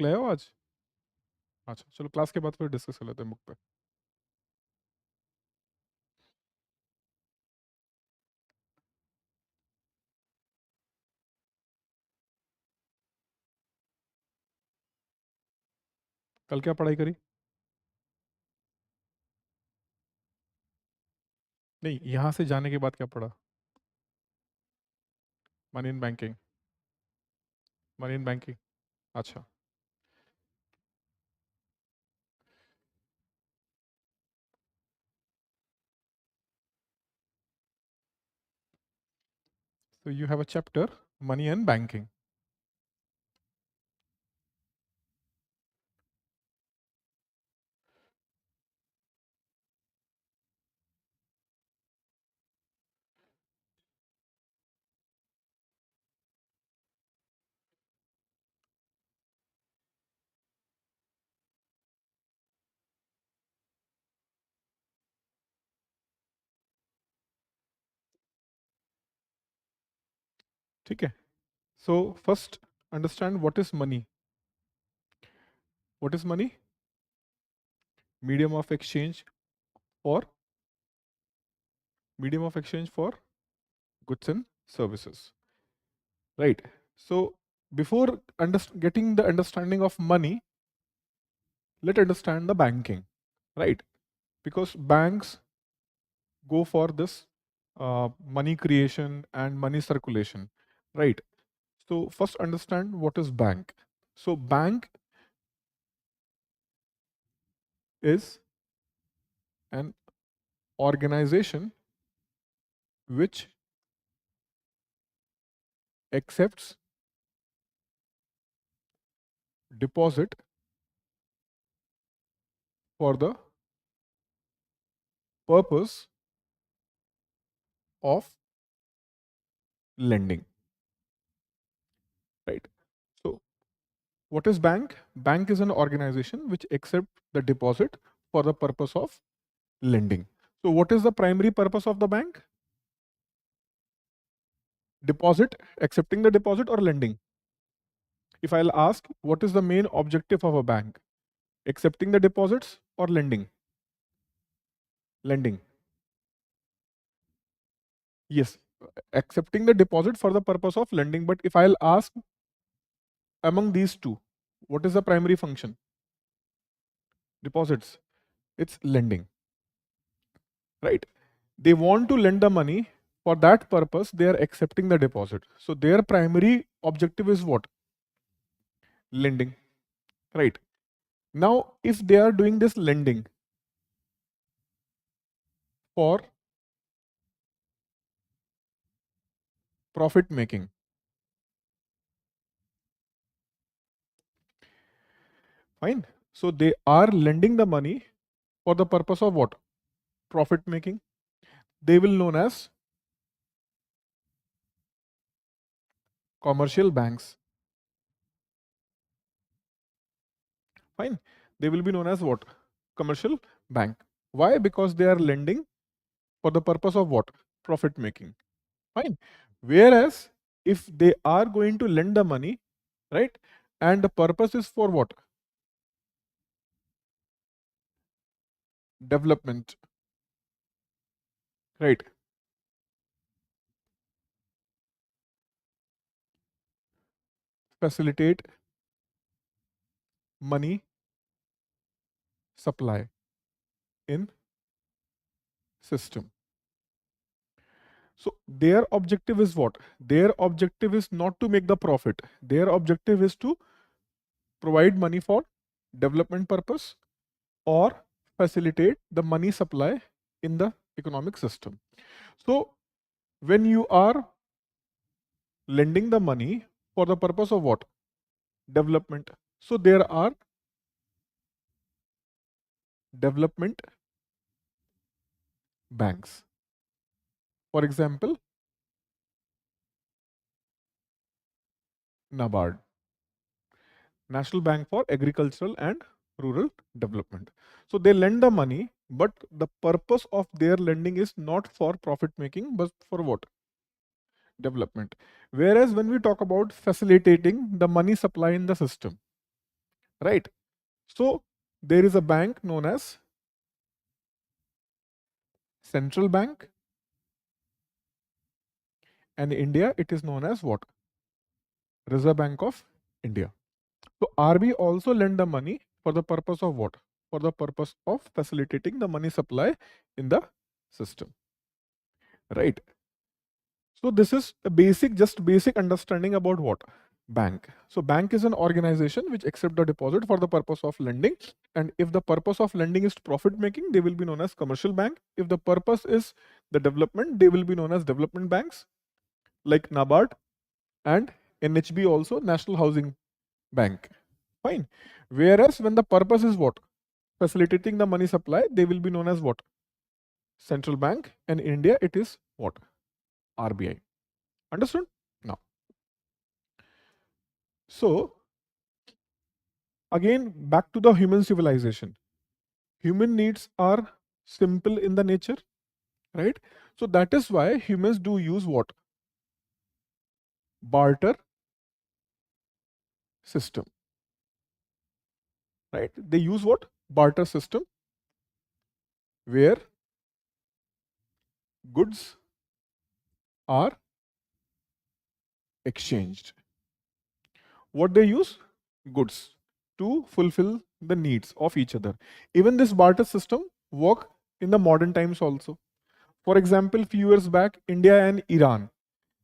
ले आओ आज। अच्छा चलो क्लास के बाद फिर डिस्कस कर लेते हैं बुक पे। कल क्या पढ़ाई करी? नहीं, यहाँ से जाने के बाद क्या पढ़ा? Money in banking. Money in banking. अच्छा। So you have a chapter, money and banking. ठीक है. So first understand what is money. What is money? Medium of exchange for goods and services. Right. So before getting the understanding of money, let's understand the banking. Right. Because banks go for this money creation and money circulation. Right. So first understand what is bank. So bank is an organization which accepts deposit for the purpose of lending. Right. So what is bank? Bank is an organization which accepts the deposit for the purpose of lending. So what is the primary purpose of the bank? Deposit, accepting the deposit or lending? If I'll ask, what is the main objective of a bank? Accepting the deposits or lending? Lending. Yes, accepting the deposit for the purpose of lending. But if I'll ask among these two, what is the primary function? Deposits. It's lending. Right? They want to lend the money. For that purpose, they are accepting the deposit. So their primary objective is what? Lending. Right? Now, if they are doing this lending for profit making, fine. So they are lending the money for the purpose of what? Profit making. They will known as commercial banks. Fine. They will be known as what? Commercial bank. Why? Because they are lending for the purpose of what? Profit making. Fine. Whereas if they are going to lend the money, right? And the purpose is for what? Development. Right. Facilitate money supply in system. So their objective is what? Their objective is not to make the profit. Their objective is to provide money for development purpose or facilitate the money supply in the economic system. So when you are lending the money for the purpose of what? Development. So there are development banks. For example, NABARD, National Bank for Agricultural and Rural Development. So they lend the money, but the purpose of their lending is not for profit making, but for what? Development. Whereas when we talk about facilitating the money supply in the system, right? So there is a bank known as central bank, and in India it is known as what? Reserve Bank of India. So RB also lend the money for the purpose of what? For the purpose of facilitating the money supply in the system, right? So this is a basic, just basic understanding about what? Bank. So bank is an organization which accept the deposit for the purpose of lending. And if the purpose of lending is profit making, they will be known as commercial bank. If the purpose is the development, they will be known as development banks like NABARD and NHB also, National Housing Bank. Fine. Whereas when the purpose is what? Facilitating the money supply, they will be known as what? Central bank. And in India, it is what? RBI. Understood? Now, so again, back to the human civilization. Human needs are simple in the nature, right? So that is why humans do use what? Barter system, right? They use what? Barter system, where goods are exchanged. What they use? Goods to fulfill the needs of each other. Even this barter system work in the modern times also. For example, few years back, India and Iran,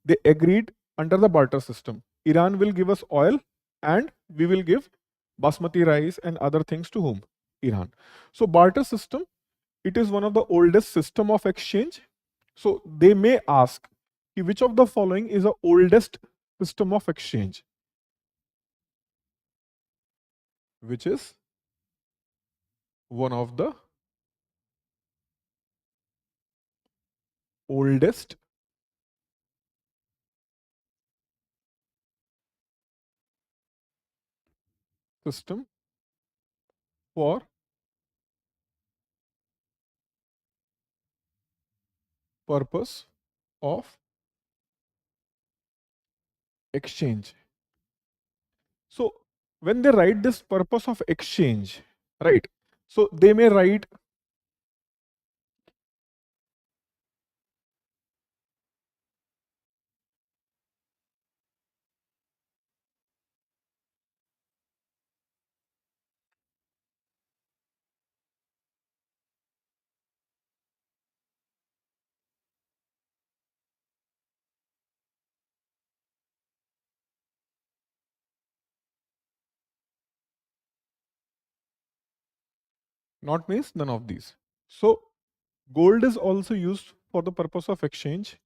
they agreed under the barter system. Iran will give us oil and we will give basmati rice and other things to whom? Iran. So barter system, it is one of the oldest system of exchange. So they may ask, which of the following is the oldest system of exchange? Which is one of the oldest system for purpose of exchange. So when they write this purpose of exchange, right? So they may write, not means none of these. So gold is also used for the purpose of exchange.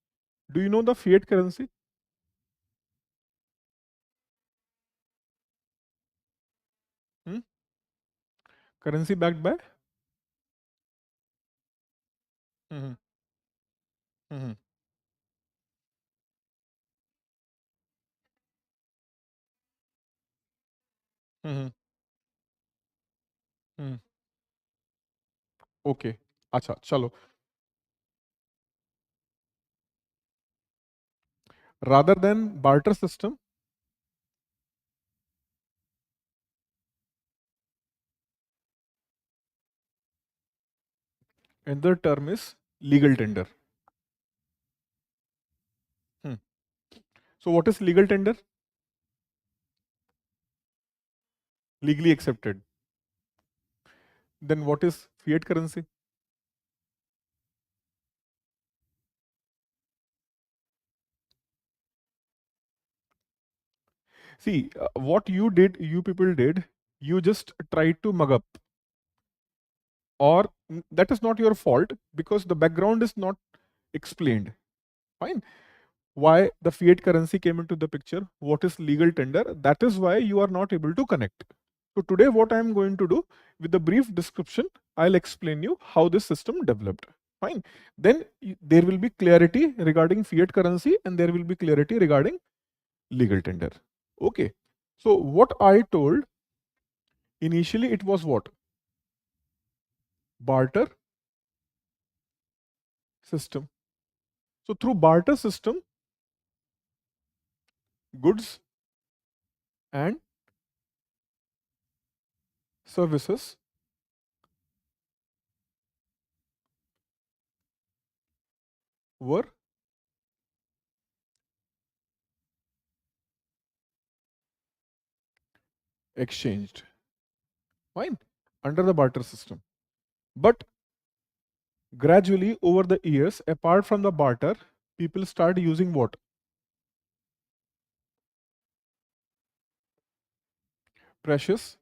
Do you know the fiat currency? Hmm? Currency backed by? Mhm, mhm, mhm, mhm. Okay. Acha, chalo. Rather than barter system, another term is legal tender. Hmm. So what is legal tender? Legally accepted. Then what is fiat currency? See, what you did, you people did, you just tried to mug up, or that is not your fault because the background is not explained. Fine. Why the fiat currency came into the picture? What is legal tender? That is why you are not able to connect. So today, what I am going to do with the brief description, I'll explain you how this system developed. Fine. Then there will be clarity regarding fiat currency and there will be clarity regarding legal tender. Okay. So what I told initially, it was what? Barter system. So through barter system, goods and services were exchanged. Fine. Under the barter system. But gradually over the years, apart from the barter, people start using what? Precious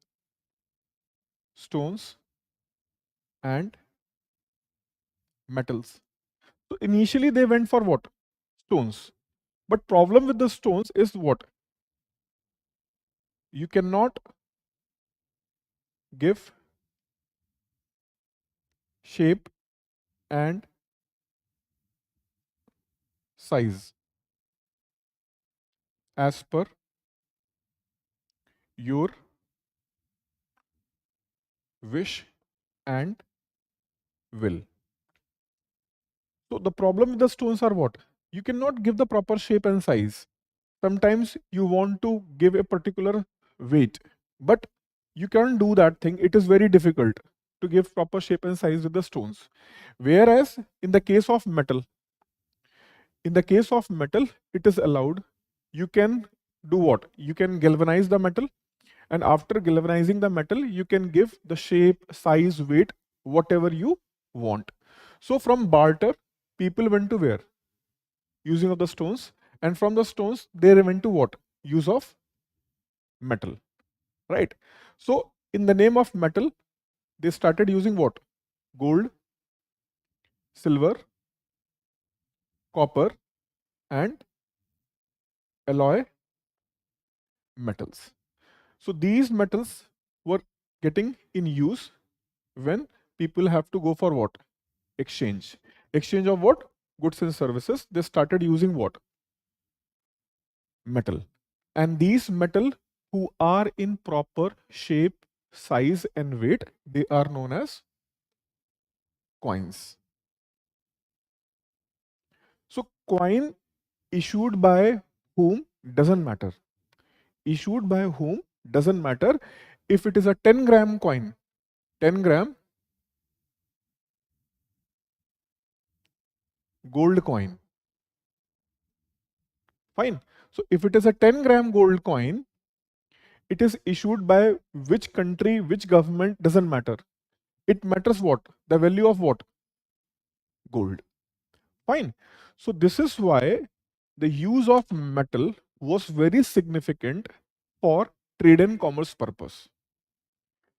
stones and metals. So initially they went for what? Stones. But problem with the stones is what? You cannot give shape and size as per your wish and will. So the problem with the stones are what? You cannot give the proper shape and size. Sometimes you want to give a particular weight, but you can't do that thing. It is very difficult to give proper shape and size with the stones. Whereas in the case of metal, it is allowed. You can do what? You can galvanize the metal, and after galvanizing the metal, you can give the shape, size, weight, whatever you want. So from barter, people went to where? Using of the stones, and from the stones, they went to what? Use of metal, right? So in the name of metal, they started using what? Gold, silver, copper, and alloy metals. So these metals were getting in use when people have to go for what? Exchange. Exchange of what? Goods and services. They started using what? Metal. And these metal who are in proper shape, size, and weight, they are known as coins. So coin issued by whom doesn't matter. Issued by whom doesn't matter. If it is a 10-gram coin, 10-gram gold coin, fine. So if it is a 10-gram gold coin, it is issued by which country, which government, doesn't matter. It matters what? The value of what? Gold. Fine. So this is why the use of metal was very significant for trade and commerce purpose.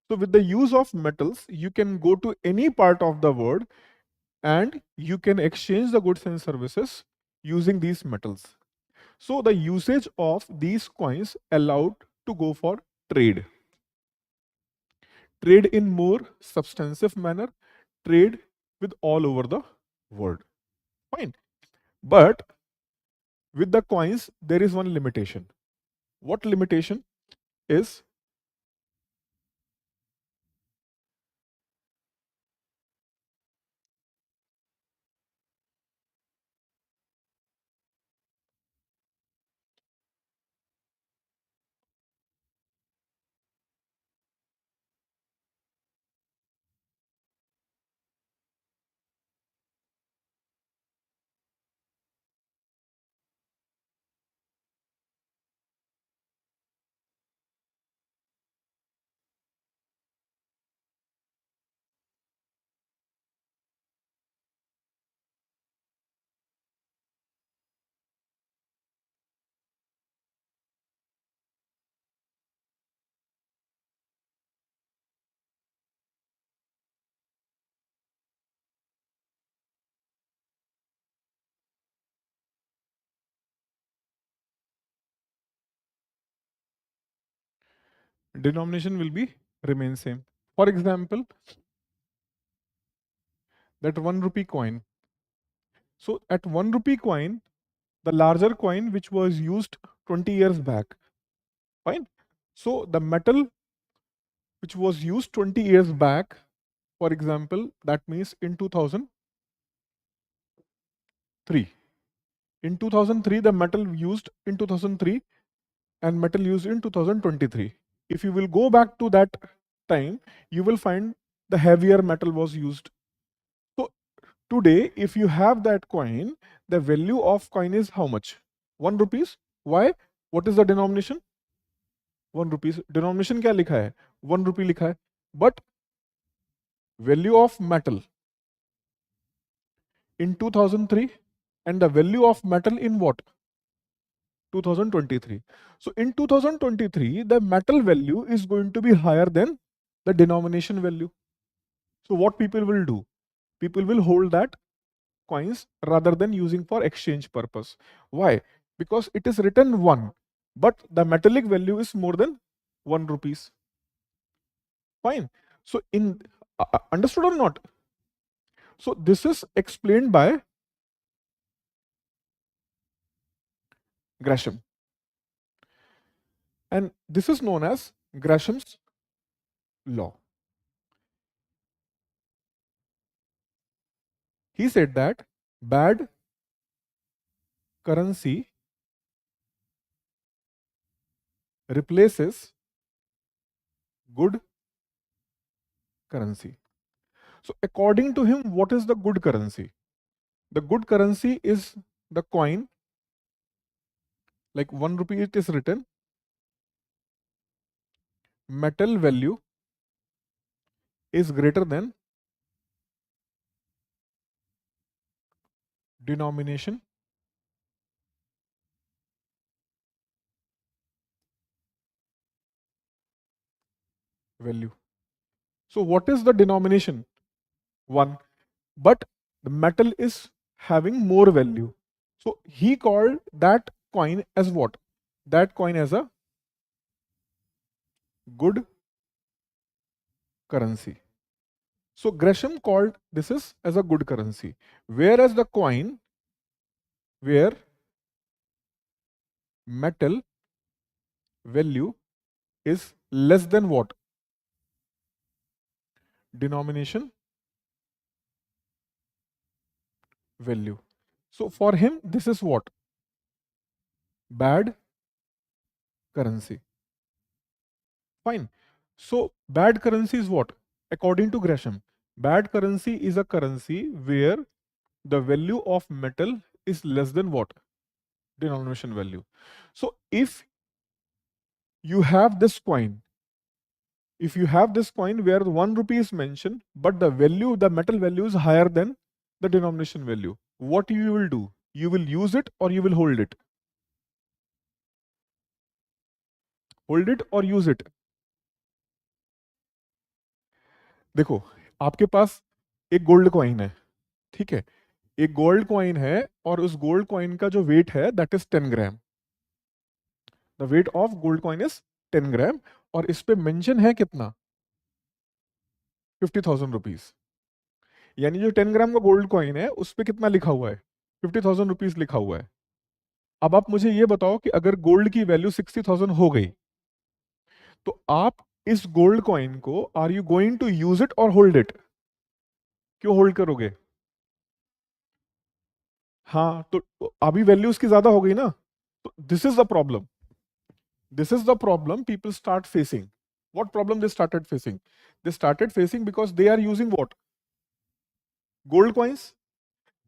So with the use of metals, you can go to any part of the world and you can exchange the goods and services using these metals. So the usage of these coins allowed to go for trade. Trade in more substantive manner, trade with all over the world. Fine. But with the coins, there is one limitation. What limitation is? Denomination will be remain same. For example, that 1 rupee coin. So at 1 rupee coin, the larger coin which was used 20 years back. Fine. So the metal which was used 20 years back, for example, that means in 2003. In 2003, the metal used in 2003 and metal used in 2023. If you will go back to that time you will find the heavier metal was used. So today, if you have that coin, the value of coin is how much? 1 rupees. Why? What is the denomination? 1 rupees. Denomination क्या लिखा है? 1 rupee लिखा है. But value of metal in 2003 and the value of metal in what? 2023. So in 2023, the metal value is going to be higher than the denomination value. So what people will do? People will hold that coins rather than using for exchange purpose. Why? Because it is written 1, but the metallic value is more than 1 rupees. Fine. So in understood or not? So this is explained by Gresham, and this is known as Gresham's law. He said that bad currency replaces good currency. So according to him, what is the good currency? The good currency is the coin, like 1 rupee it is written, metal value is greater than denomination value. So what is the denomination? 1. But the metal is having more value. So he called that coin as what? That coin as a good currency. So Gresham called this is as a good currency. Whereas the coin where metal value is less than what? Denomination value. So for him, this is what? Bad currency. Fine. So bad currency is what? According to Gresham, bad currency is a currency where the value of metal is less than what? Denomination value. So if you have this coin, where 1 rupee is mentioned, but the value, the metal value is higher than the denomination value, what you will do? You will use it or you will hold it? Hold it or use it? देखो, आपके पास एक gold coin है, ठीक है, एक gold coin है और उस गोल्ड कॉइन का जो वेट है that is 10 gram. The weight of gold coin is 10 ग्राम और इस पे मेंशन है कितना? 50,000 रुपीज. यानी जो 10 ग्राम का गोल्ड कॉइन है उस पे कितना लिखा हुआ है? 50,000 रुपीज लिखा हुआ है. अब आप मुझे ये बताओ कि अगर गोल्ड की वैल्यू 60,000 हो गई तो आप इस गोल्ड कॉइन को are you going to use it और होल्ड इट? क्यों होल्ड करोगे? हाँ, तो अभी वैल्यू उसकी ज्यादा हो गई ना. तो this is the problem. This is the problem people start facing. What problem they started facing? They started facing because they are using what? Gold coins.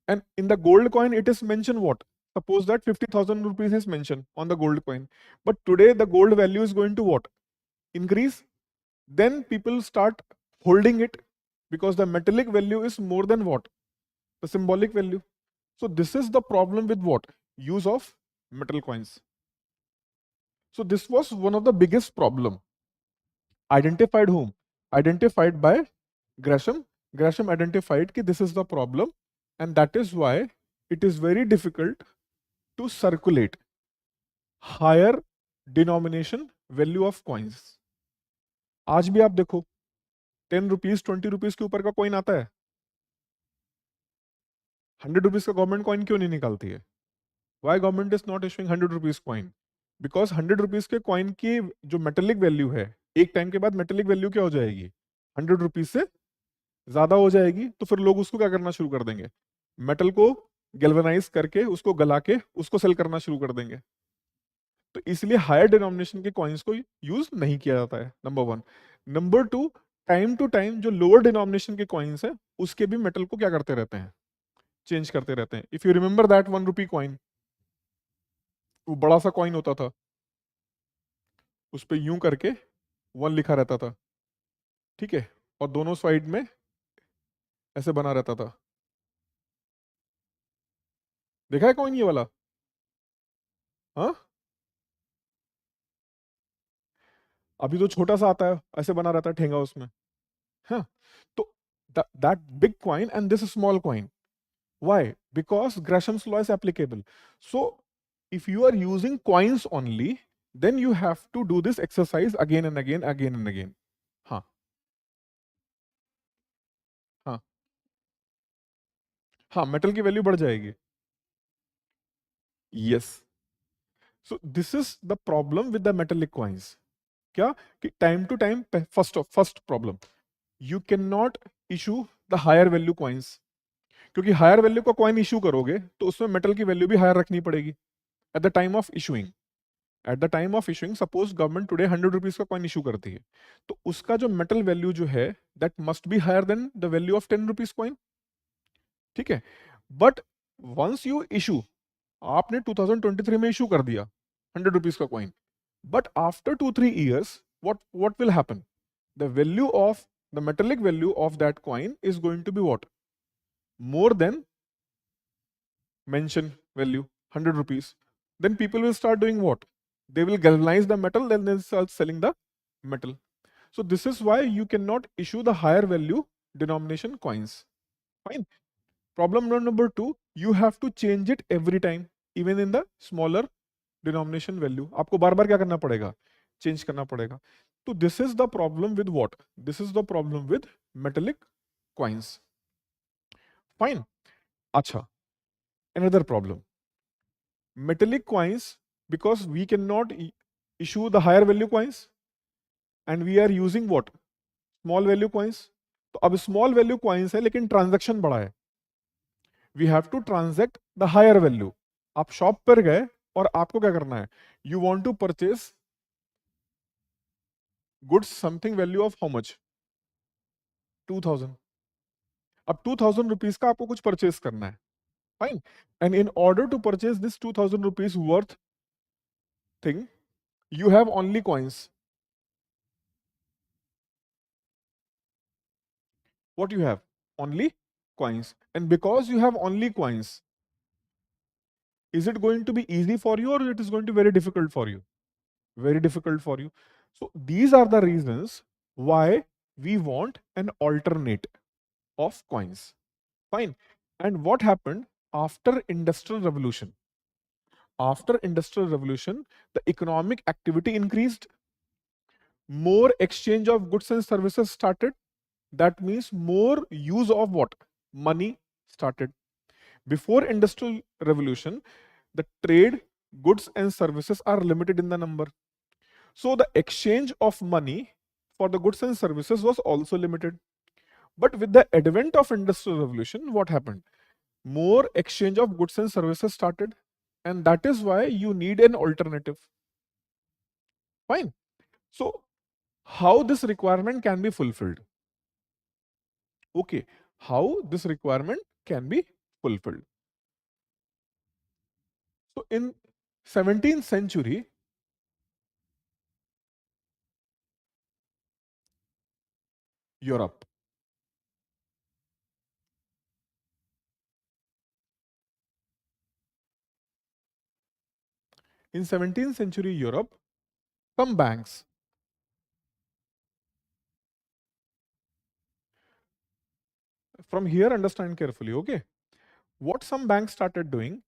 And in the gold coin, it is mentioned what? Suppose that 50,000 rupees is mentioned on the gold coin. But today the gold value is going to what? Increase. Then people start holding it because the metallic value is more than what? The symbolic value. So this is the problem with what? Use of metal coins. So this was one of the biggest problem. Identified whom? Identified by Gresham. Gresham identified that this is the problem and that is why it is very difficult to circulate higher denomination value of coins. आज भी आप देखो 10 rupees 20 rupees के ऊपर का coin आता है. 100 rupees का गवर्नमेंट कॉइन क्यों नहीं निकालती है? Why government is not issuing 100 rupees coin? Because 100 rupees के कॉइन की जो मेटेलिक वैल्यू है एक टाइम के बाद मेटेलिक वैल्यू क्या हो जाएगी? 100 रुपीज से ज्यादा हो जाएगी. तो फिर लोग उसको क्या करना शुरू कर देंगे? मेटल को गैल्वेनाइज करके उसको गला के उसको सेल करना शुरू कर देंगे. तो इसलिए हायर डिनोमिनेशन के कॉइन्स को यूज नहीं किया जाता है. Number 1. Number two, time to time जो लोअर डिनोमिनेशन के कॉइन्स है उसके भी मेटल को क्या करते रहते हैं, चेंज करते रहते हैं. If you remember that 1 rupee coin, वो बड़ा सा कॉइन होता था, उस पर यूं करके 1 लिखा रहता था, ठीक है, और दोनों साइड में ऐसे बना रहता था. देखा है कॉइन ये वाला? हाँ, अभी तो छोटा सा आता है, ऐसे बना रहता है ठेंगा उसमें. हाँ, तो that big coin and this small coin. Why? Because Gresham's law is applicable. So if you are using coins only, then you have to do this exercise again and again, again and again. हाँ, हाँ, हाँ, metal की value बढ़ जाएगी. Yes. So this is the problem with the metallic coins. क्या? कि time to time, first problem, you can not issue the higher value coins, क्योंकि higher value का कॉइन इशू करोगे तो उसमें मेटल की वैल्यू भी हायर रखनी पड़ेगी at the time of issuing. At the time of issuing, suppose government today 100 rupees का कॉइन इशू करती है, तो उसका जो मेटल वैल्यू जो है, that must be higher than the value of 10 rupees coin. ठीक है. बट वंस यू इशू, आपने 2023 में इशू कर दिया 100 रुपीज का coin, but after 2-3 years, what will happen? The value of the metallic value of that coin is going to be what? More than mention value, 100 rupees. Then people will start doing what? They will galvanize the metal, then they'll start selling the metal. So this is why you cannot issue the higher value denomination coins. Fine. Problem number two, you have to change it every time, even in the smaller denomination value. आपको बार बार क्या करना पड़ेगा? Change करना पड़ेगा. So this is the problem with what? This is the problem with metallic coins. Fine. अच्छा. Another problem. Metallic coins, because we cannot issue the higher value coins and we are using what? Small value coins. तो अब small value coins है लेकिन transaction बड़ा है. We have to transact the higher value. आप shop पर गए और आपको क्या करना है? You want to purchase goods something value of how much? 2000. अब 2000 रुपीज का आपको कुछ परचेस करना है. Fine. And in order to purchase this 2000 rupees worth thing, you have only coins. What you have? Only coins. And because you have only coins, is it going to be easy for you or it is going to be very difficult for you? Very difficult for you. So these are the reasons why we want an alternate of coins. Fine. And what happened after Industrial Revolution? After Industrial Revolution, the economic activity increased, more exchange of goods and services started. That means more use of what? Money started. Before Industrial Revolution, the trade, goods and services are limited in the number. So the exchange of money for the goods and services was also limited. But with the advent of Industrial Revolution, what happened? More exchange of goods and services started. And that is why you need an alternative. Fine. So how this requirement can be fulfilled? Okay. How this requirement can be fulfilled? So in 17th century, Europe. In 17th century Europe, some banks, from here understand carefully, okay? What some banks started doing,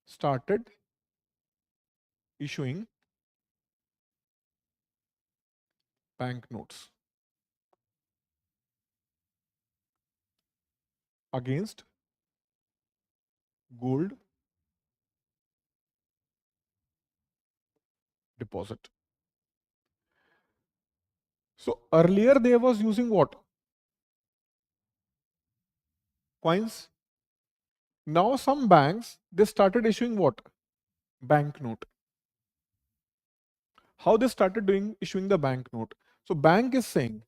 started issuing banknotes against gold deposit. So earlier they was using what? Coins. Now some banks, they started issuing what? Banknote. How they started doing issuing the banknote. So bank is saying,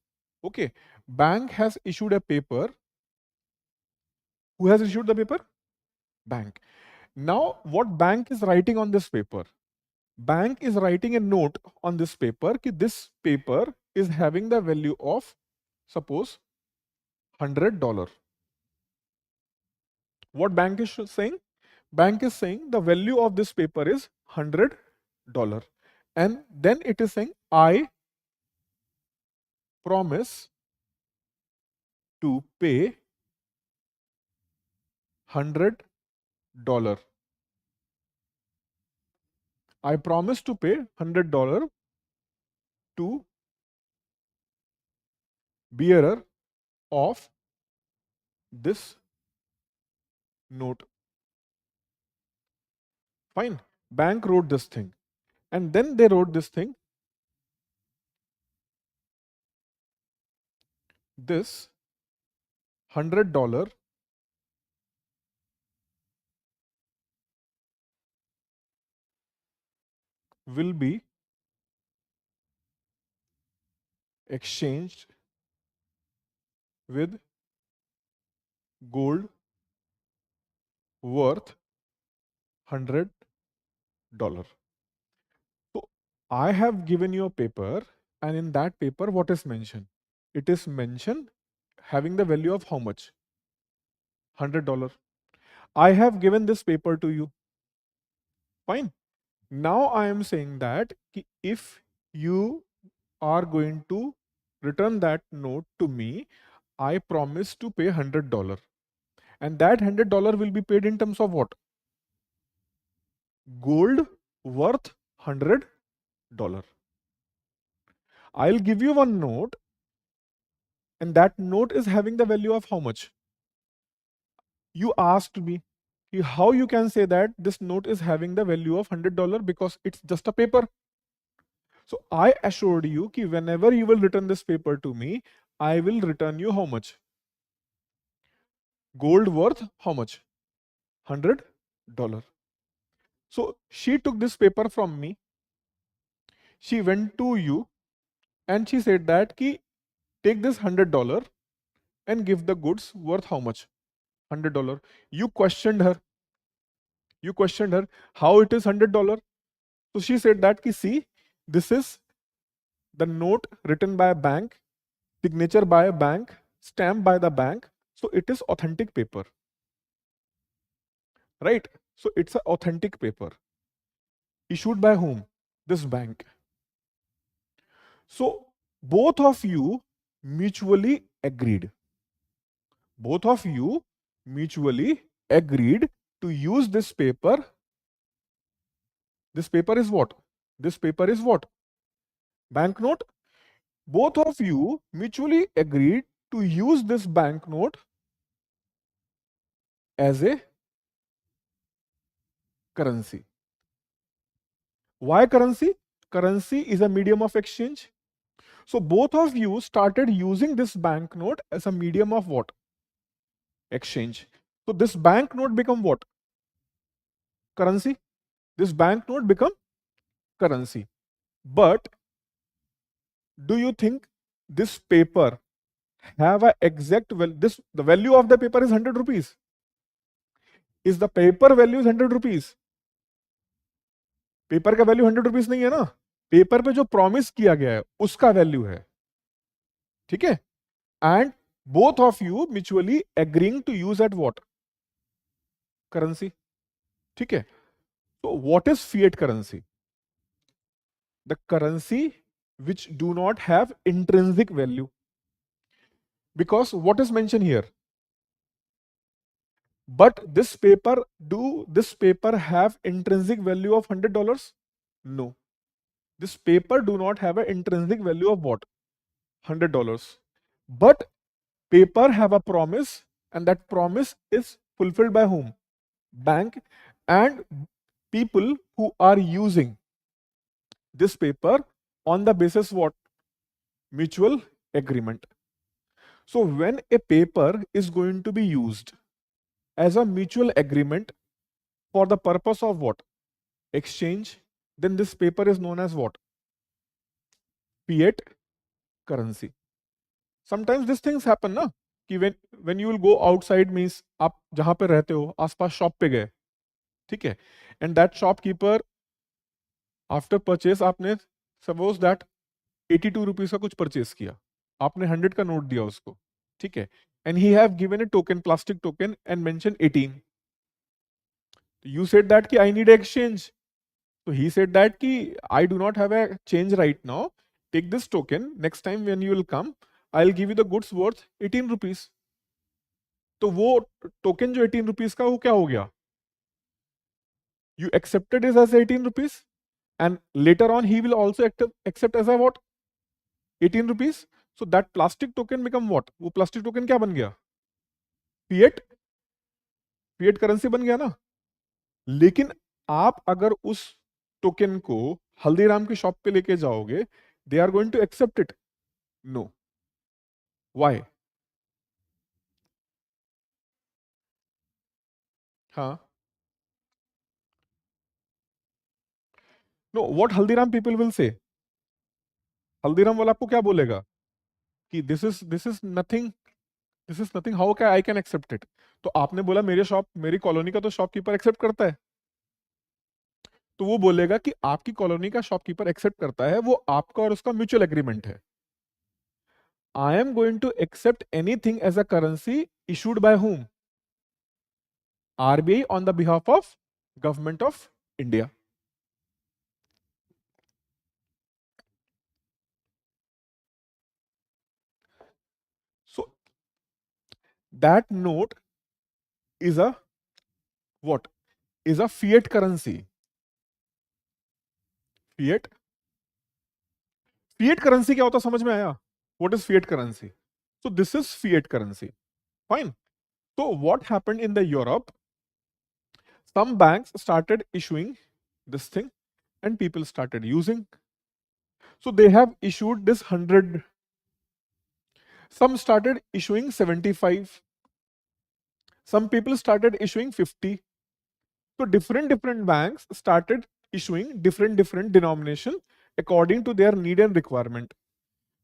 okay, bank has issued a paper. Who has issued the paper? Bank. Now, what bank is writing on this paper? Bank is writing a note on this paper कि this paper is having the value of suppose $100. What bank is saying? Bank is saying the value of this paper is $100, and then it is saying I promise to pay $100. I promise to pay $100 to bearer of this note. Fine. Bank wrote this thing. And then they wrote this thing. This $100 will be exchanged with gold worth $100. So I have given you a paper, and in that paper, what is mentioned? It is mentioned having the value of how much? $100. I have given this paper to you. Fine. Now I am saying that if you are going to return that note to me, I promise to pay $100. And that $100 will be paid in terms of what? Gold worth $100. I'll give you one note, and that note is having the value of how much? You asked me how you can say that this note is having the value of $100 because it's just a paper. So I assured you that whenever you will return this paper to me, I will return you how much? Gold worth how much? $100. So she took this paper from me. She went to you and she said that take this $100 and give the goods worth how much? $100. You questioned her. How it is $100. So she said that see, this is the note written by a bank, signature by a bank, stamped by the bank. So it is authentic paper. Right? So it's an authentic paper. Issued by whom? This bank. So both of you mutually agreed. Both of you mutually agreed to use this paper. This paper is what? This paper is what? Banknote. Both of you mutually agreed to use this banknote as a currency. Why currency? Currency is a medium of exchange. So both of you started using this banknote as a medium of what? Exchange. So this banknote become what? Currency. This banknote become currency. But do you think this paper have a exact the value of the paper is 100 rupees? Is the paper value is 100 rupees? Paper का value 100 rupees नहीं है ना, paper पे जो promise किया गया है उसका वैल्यू है, ठीक है. And both of you mutually agreeing to use at what? Currency. ठीक है. तो what is fiat currency? The currency which do not have intrinsic value, because what is mentioned here? But this paper, do this paper have intrinsic value of $100? No. This paper do not have an intrinsic value of what? $100. But paper have a promise, and that promise is fulfilled by whom? Bank and people who are using this paper on the basis what? Mutual agreement. So when a paper is going to be used as a mutual agreement for the purpose of what? Exchange, then this paper is known as what? fiat currency. Sometimes these things happen ना, कि when you will go outside means आप जहाँ पे रहते हो आसपास shop पे गए, ठीक है, and that shopkeeper after purchase आपने सपोज दैट 82 रुपीज का कुछ परचेस किया, आपने 100 का नोट दिया उसको, ठीक है, and he have given a token, plastic token and mention 18. You said that कि आई नीड एक्सचेंज, तो ही सेड दैट कि I do not have a change right now, take this token, next time when you will come I will give you the goods worth 18 rupees. तो वो token जो 18 rupees का वो क्या हो गया, you accepted it as 18 rupees and later on he will also accept as a what, 18 rupees. So that plastic token become what, वो plastic token क्या बन गया, fiat, fiat currency बन गया ना. लेकिन आप अगर उस टोकन को हल्दीराम की शॉप पे लेके जाओगे, they are going to accept it, no. Why? हाँ, no, what Haldiram people will say, Haldiram वाला आपको क्या बोलेगा कि this is nothing, this is nothing, how क्या आई कैन एक्सेप्ट इट. तो आपने बोला मेरे शॉप, मेरी कॉलोनी का तो शॉपकीपर एक्सेप्ट करता है, तो वो बोलेगा कि आपकी कॉलोनी का शॉपकीपर एक्सेप्ट करता है, वो आपका और उसका म्यूचुअल एग्रीमेंट है. I am going to accept anything as a currency issued by whom, RBI on the behalf of government of India. So that note is a what, is a fiat currency. fiat fiat currency क्या होता समझ में आया, what is fiat currency? So this is fiat currency, fine. So what happened in the Europe, some banks started issuing this thing and people started using. So they have issued this 100, some started issuing 75, some people started issuing 50. So different banks started issuing different denomination according to their need and requirement,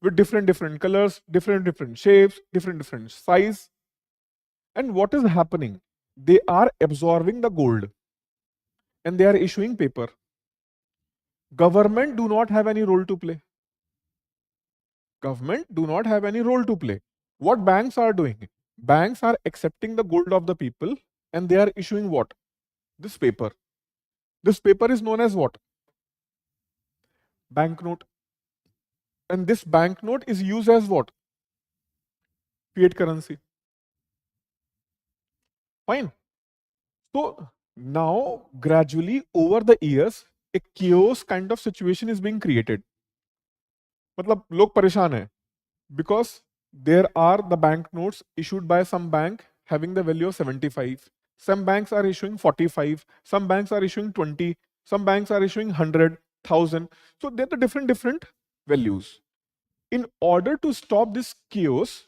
with different colors, different shapes, different size. And what is happening, they are absorbing the gold and they are issuing paper. Government do not have any role to play, government do not have any role to play. What banks are doing, banks are accepting the gold of the people and they are issuing what, this paper. This paper is known as what, banknote. And this banknote is used as what, fiat currency, fine. So now gradually over the years a chaos kind of situation is being created. मतलब लोग परेशान है, because there are the banknotes issued by some bank having the value of 75, some banks are issuing 45, some banks are issuing 20, some banks are issuing 100,000. So there are the different values. In order to stop this chaos,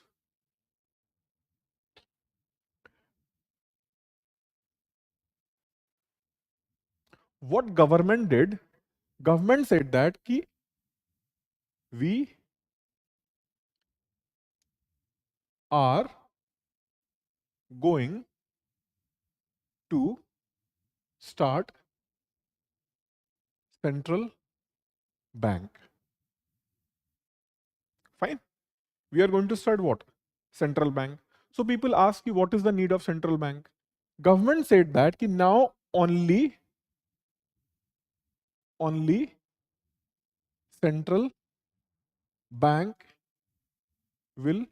what government did, government said that ki we are going to start central bank, fine, we are going to start what, central bank. So people ask you what is the need of central bank. Government said that ki now only central bank will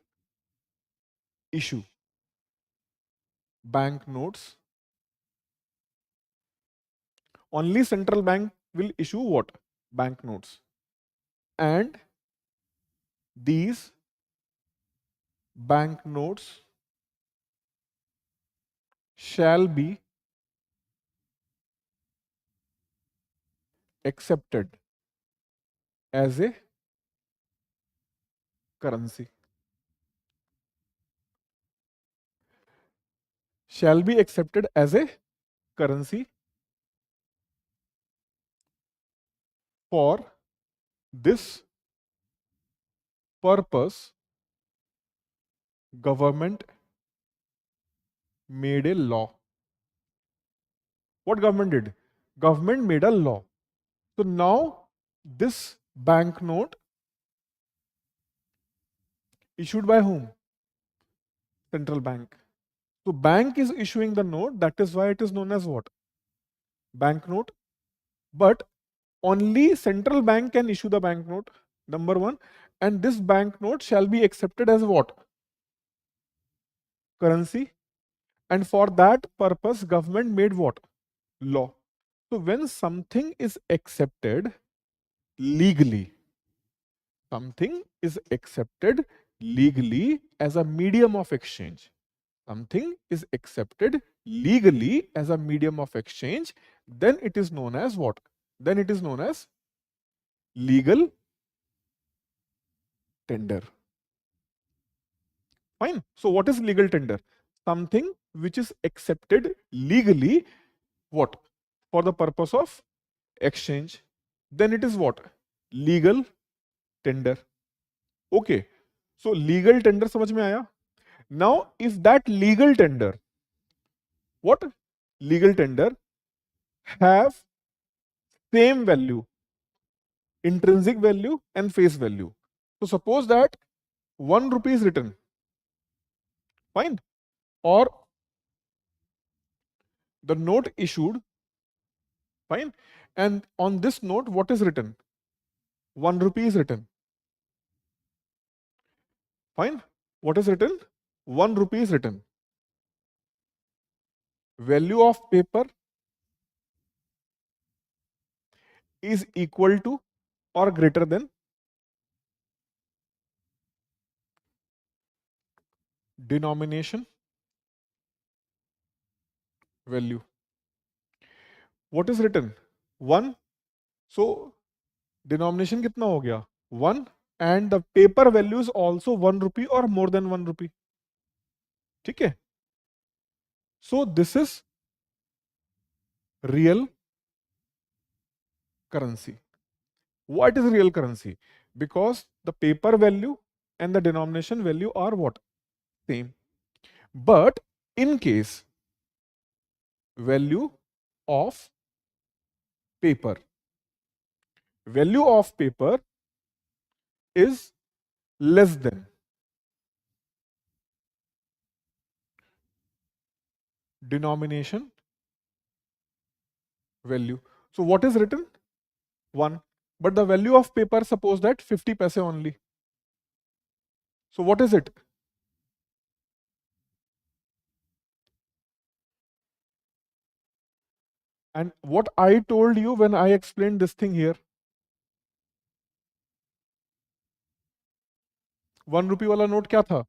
issue bank notes, only central bank will issue what, bank notes, and these bank notes shall be accepted as a currency, shall be accepted as a currency for this purpose, government made a law. What government did? Government made a law. So now this banknote issued by whom? Central bank. So bank is issuing the note. That is why it is known as what? Banknote. But only central bank can issue the banknote. Number one. And this banknote shall be accepted as what? Currency. And for that purpose, government made what? Law. So when something is accepted legally, something is accepted legally as a medium of exchange. Something is accepted legally as a medium of exchange, then it is known as what? Then it is known as legal tender. Fine. So what is legal tender? Something which is accepted legally, what? For the purpose of exchange. Then it is what? Legal tender. Okay. So legal tender समझ में आया? Now, if that legal tender, what? Legal tender have same value, intrinsic value and face value. So suppose that 1 rupee is written, fine, or the note issued, fine, and on this note, what is written? 1 rupee is written, fine. What is written? 1 rupee is written. Value of paper is equal to or greater than denomination value. What is written? 1. So denomination कितना हो गया? 1, and the paper value is also 1 rupee or more than 1 rupee. ठीक है? So this is real currency. What is real currency? Because the paper value and the denomination value are what? Same. But in case value of paper, value of paper is less than denomination value. So what is written? 1. But the value of paper, suppose that 50 paise only. So what is it? And what I told you when I explained this thing here, 1 rupee वाला note क्या था?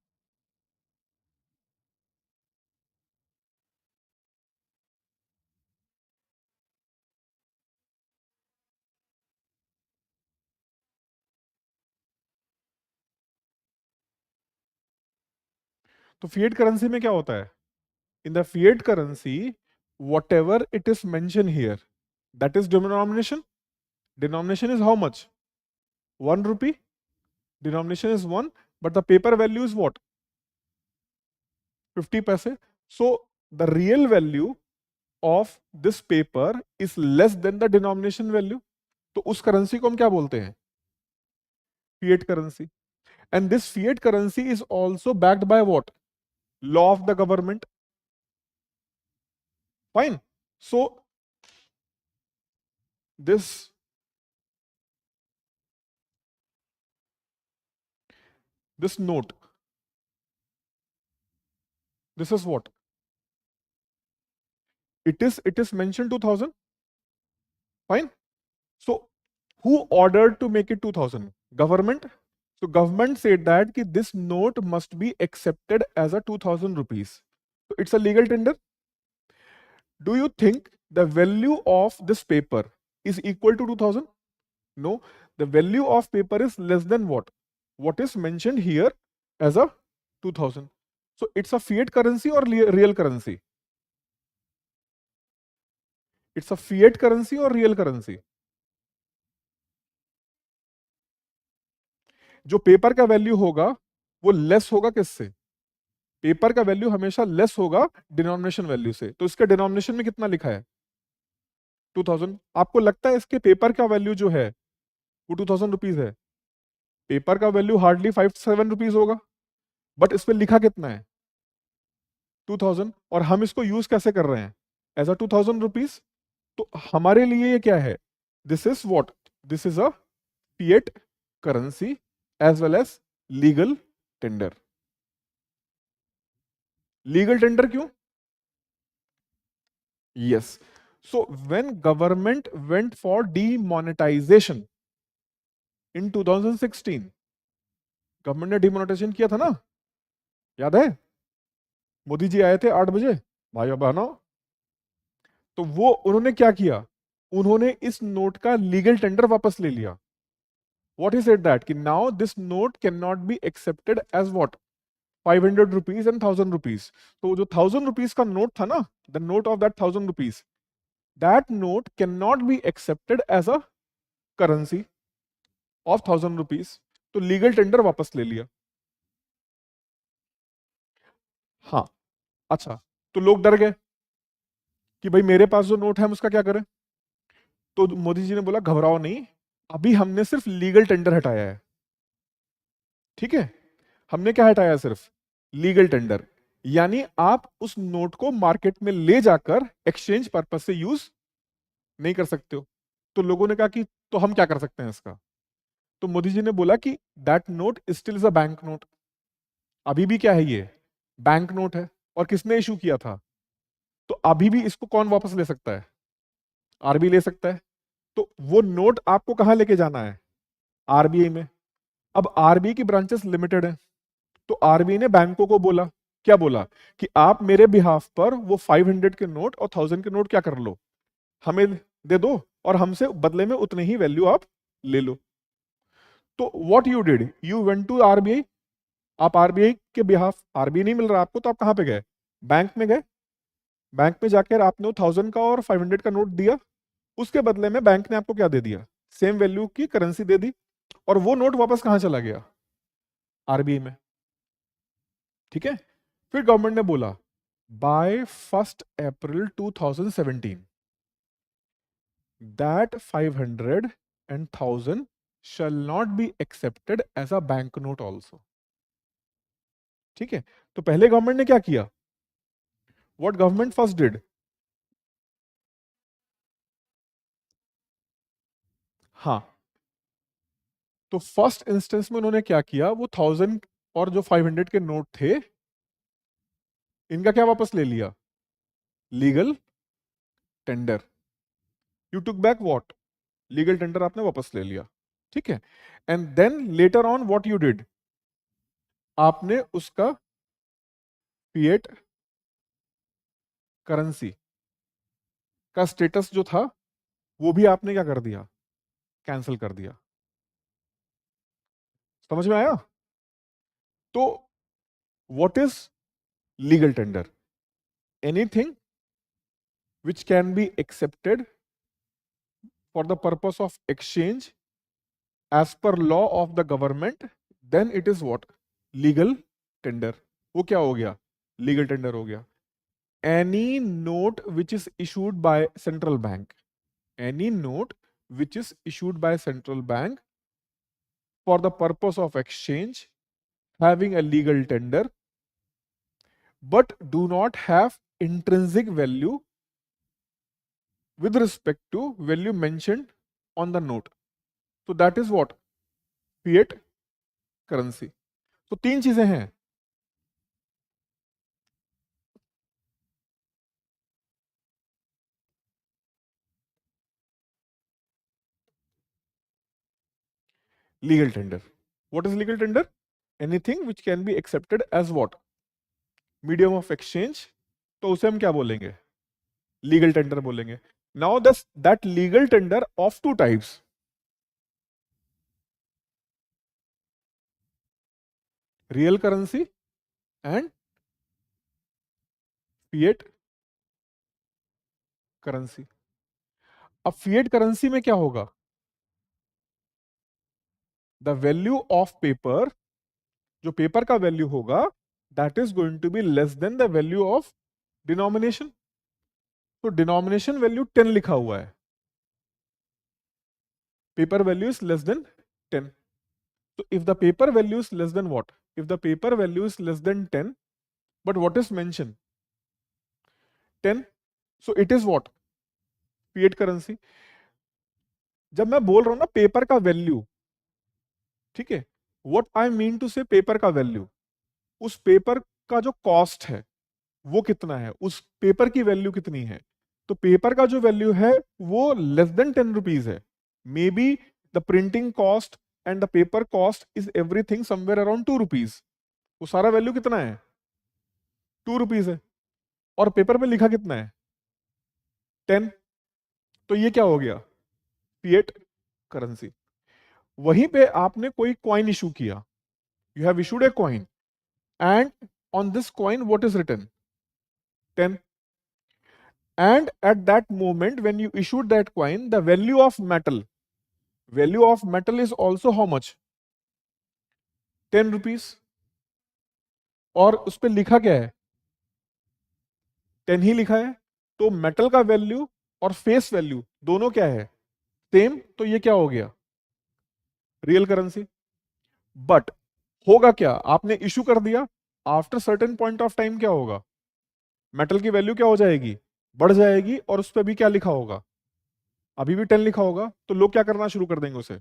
तो fiat currency में क्या होता है? In the fiat currency, whatever it is mentioned here, that is denomination. Denomination is how much? 1 rupee. Denomination is 1, but the paper value is what? 50 paise. So the real value of this paper is less than the denomination value. तो उस currency को हम क्या बोलते हैं? Fiat currency. And this fiat currency is also backed by what? Law of the government. Fine. So this note, this is what? It is mentioned 2000. Fine. So who ordered to make it 2000? Government. So government said that ki this note must be accepted as a 2000 rupees. So it's a legal tender. Do you think the value of this paper is equal to 2000? No. The value of paper is less than what? What is mentioned here as a 2000. So it's a fiat currency or real currency? It's a fiat currency or real currency? जो paper का value होगा वो less होगा किससे? Paper का value हमेशा less होगा denomination value से। तो इसके डिनोमिनेशन में कितना लिखा है? 2000। आपको लगता है इसके पेपर का वैल्यू जो है वो 2000 रुपीज है? पेपर का वैल्यू हार्डली 5 to 7 रुपीज होगा, बट इस पे लिखा कितना है? 2000। और हम इसको यूज कैसे कर रहे हैं? As a 2000 rupees. तो हमारे लिए ये क्या है? This is what? This is a fiat currency as well as legal tender. Legal tender क्यों? Yes. So when government went for demonetization in 2016, government ने डीमोनेटाइजेशन किया था ना, याद है? मोदी जी आए थे 8 बजे, भाइयों बहनों। तो वो उन्होंने क्या किया? उन्होंने इस नोट का लीगल टेंडर वापस ले लिया। व्हाट इज इट दैट कि now this note can not be accepted as what? 500 rupees and 1000 rupees. तो जो 1000 रुपीज का नोट था ना, the note of that 1000 rupees, that note can not be accepted as a currency of 1000 rupees. तो legal tender वापस ले लिया। हाँ। अच्छा, तो लोग डर गए कि भाई मेरे पास जो नोट है हम उसका क्या करें? तो मोदी जी ने बोला घबराओ नहीं, अभी हमने सिर्फ लीगल टेंडर हटाया है। ठीक है, हमने क्या हटाया? सिर्फ लीगल टेंडर। यानी आप उस नोट को मार्केट में ले जाकर एक्सचेंज पर्पज से यूज नहीं कर सकते हो। तो लोगों ने कहा कि तो हम क्या कर सकते हैं इसका? तो मोदी जी ने बोला कि that note still is a bank note. अभी भी क्या है ये? बैंक नोट है। और किसने इशू किया था? तो अभी भी इसको कौन वापस ले सकता है? आरबीआई ले सकता है। तो वो नोट आपको कहां लेके जाना है? आरबीआई में। अब आरबीआई की ब्रांचेस लिमिटेड है, तो आरबीआई ने बैंकों को बोला, क्या बोला? कि आप मेरे बिहाफ पर वो 500 के नोट और 1000 के नोट क्या कर लो, हमें दे दो, और हमसे बदले में उतनी ही वैल्यू आप ले लो। तो what you did, you went to RBI. आप आरबीआई के बिहाफ, आरबीआई नहीं मिल रहा आपको, तो आप कहां पे गए? बैंक में गए। बैंक में जाकर आपने वो 1000 का और 500 का नोट दिया। उसके बदले में बैंक ने आपको क्या दे दिया? सेम वैल्यू की करेंसी दे दी। और वो नोट वापस कहां चला गया? आरबीआई में। ठीक है। फिर गवर्नमेंट ने बोला bye 1 April 2017 that 500 and 1000 shall not be accepted as a bank note also। ठीक है। तो पहले गवर्नमेंट ने क्या किया? What government first did? हाँ। तो फर्स्ट इंस्टेंस में उन्होंने क्या किया? वो 1000 और जो 500 के नोट थे, इनका क्या वापस ले लिया? Legal tender. You took back what? Legal tender आपने वापस ले लिया। ठीक है। And then later on what you did, आपने उसका फिएट करेंसी का स्टेटस जो था वो भी आपने क्या कर दिया? कैंसिल कर दिया। समझ में आया? तो what is legal tender? Anything which can be accepted for the purpose of exchange as per law of the government, then it is what? Legal tender. वो क्या हो गया? लीगल टेंडर हो गया। Any note which is issued by central bank, any note which is issued by central bank for the purpose of exchange having a legal tender but do not have intrinsic value with respect to value mentioned on the note, so that is what? Fiat currency। तो तीन चीजें हैं। Legal tender, what is legal tender? Anything which can be accepted as what? Medium of exchange. तो उसे हम क्या बोलेंगे? Legal tender बोलेंगे। Now this that legal tender of two types, real currency and fiat currency. अब fiat currency में क्या होगा? द वैल्यू ऑफ पेपर, जो पेपर का वैल्यू होगा, that is going to be less than the value of denomination. तो denomination value 10 लिखा हुआ है, paper value is less than 10। So if the paper value is less than what? If the paper value is less than 10, but what is mentioned? 10. So it is what? Fiat currency. जब मैं बोल रहा हूं ना paper का value, ठीक है, what I mean to से पेपर का वैल्यू, उस पेपर का जो कॉस्ट है वो कितना है, उस पेपर की वैल्यू कितनी है। तो पेपर का जो वैल्यू है वो लेस देन 10 रुपीज है। May be the printing cost and the paper cost is everything somewhere around 2 rupees. वो सारा वैल्यू कितना है? 2 रुपीज है। और पेपर पे लिखा कितना है? 10। तो ये क्या हो गया? Fiat currency. वहीं पे आपने कोई कॉइन इशू किया, you have issued a coin and on this coin what is written? 10। And at that moment when you issued that coin, the value of metal is also how much? 10 rupees. और उस पर लिखा क्या है? 10 ही लिखा है। तो मेटल का वैल्यू और फेस वैल्यू दोनों क्या है? सेम। तो ये क्या हो गया? Real currency. बट होगा क्या? आपने इशू कर दिया, after certain point of time क्या होगा? मेटल की वैल्यू क्या हो जाएगी? बढ़ जाएगी। और उस पर भी क्या लिखा होगा? अभी भी 10 लिखा होगा। तो लोग क्या करना शुरू कर देंगे? उसे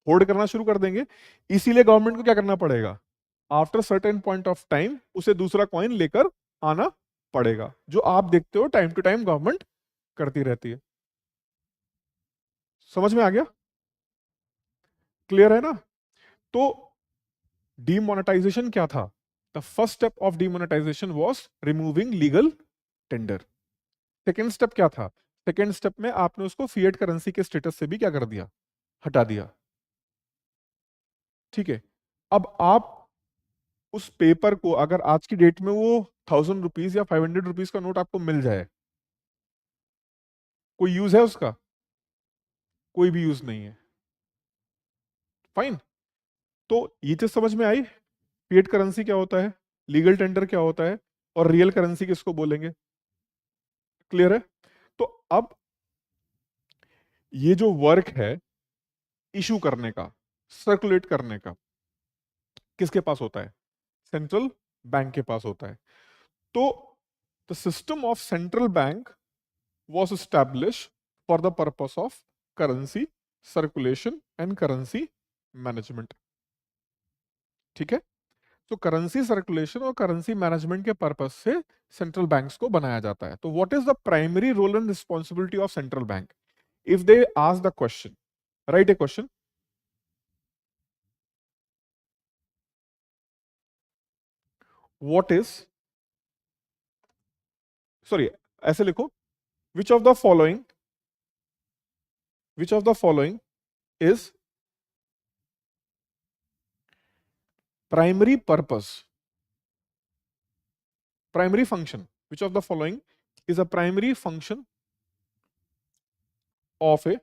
होल्ड करना शुरू कर देंगे। इसीलिए गवर्नमेंट को क्या करना पड़ेगा? After certain point of time उसे दूसरा कॉइन लेकर आना पड़ेगा, जो आप देखते हो टाइम टू टाइम गवर्नमेंट करती रहती है। समझ में आ गया? क्लियर है ना? तो डीमोनेटाइजेशन क्या था? The first step of demonetisation was removing legal tender. Second step क्या था? सेकेंड स्टेप में आपने उसको फिएट करेंसी के स्टेटस से भी क्या कर दिया? हटा दिया। ठीक है। अब आप उस पेपर को, अगर आज की डेट में वो 1000 रुपीज या 500 रुपीज का नोट आपको मिल जाए, कोई यूज है उसका? कोई भी यूज नहीं है। फाइन। तो ये चीज समझ में आई, फिएट करेंसी क्या होता है, लीगल टेंडर क्या होता है, और रियल करेंसी किसको बोलेंगे। क्लियर है? तो अब ये जो वर्क है इशू करने का, सर्कुलेट करने का, किसके पास होता है? सेंट्रल बैंक के पास होता है। तो the system of central bank was established for the purpose of currency circulation and currency management। ठीक है। तो करेंसी सर्कुलेशन और करेंसी मैनेजमेंट के पर्पस से सेंट्रल बैंक्स को बनाया जाता है। तो what is the primary role and responsibility of central bank? If they ask the question, write a question. What is, sorry, ऐसे लिखो, which of the following, which of the following is primary purpose, primary function, which of the following is a primary function of a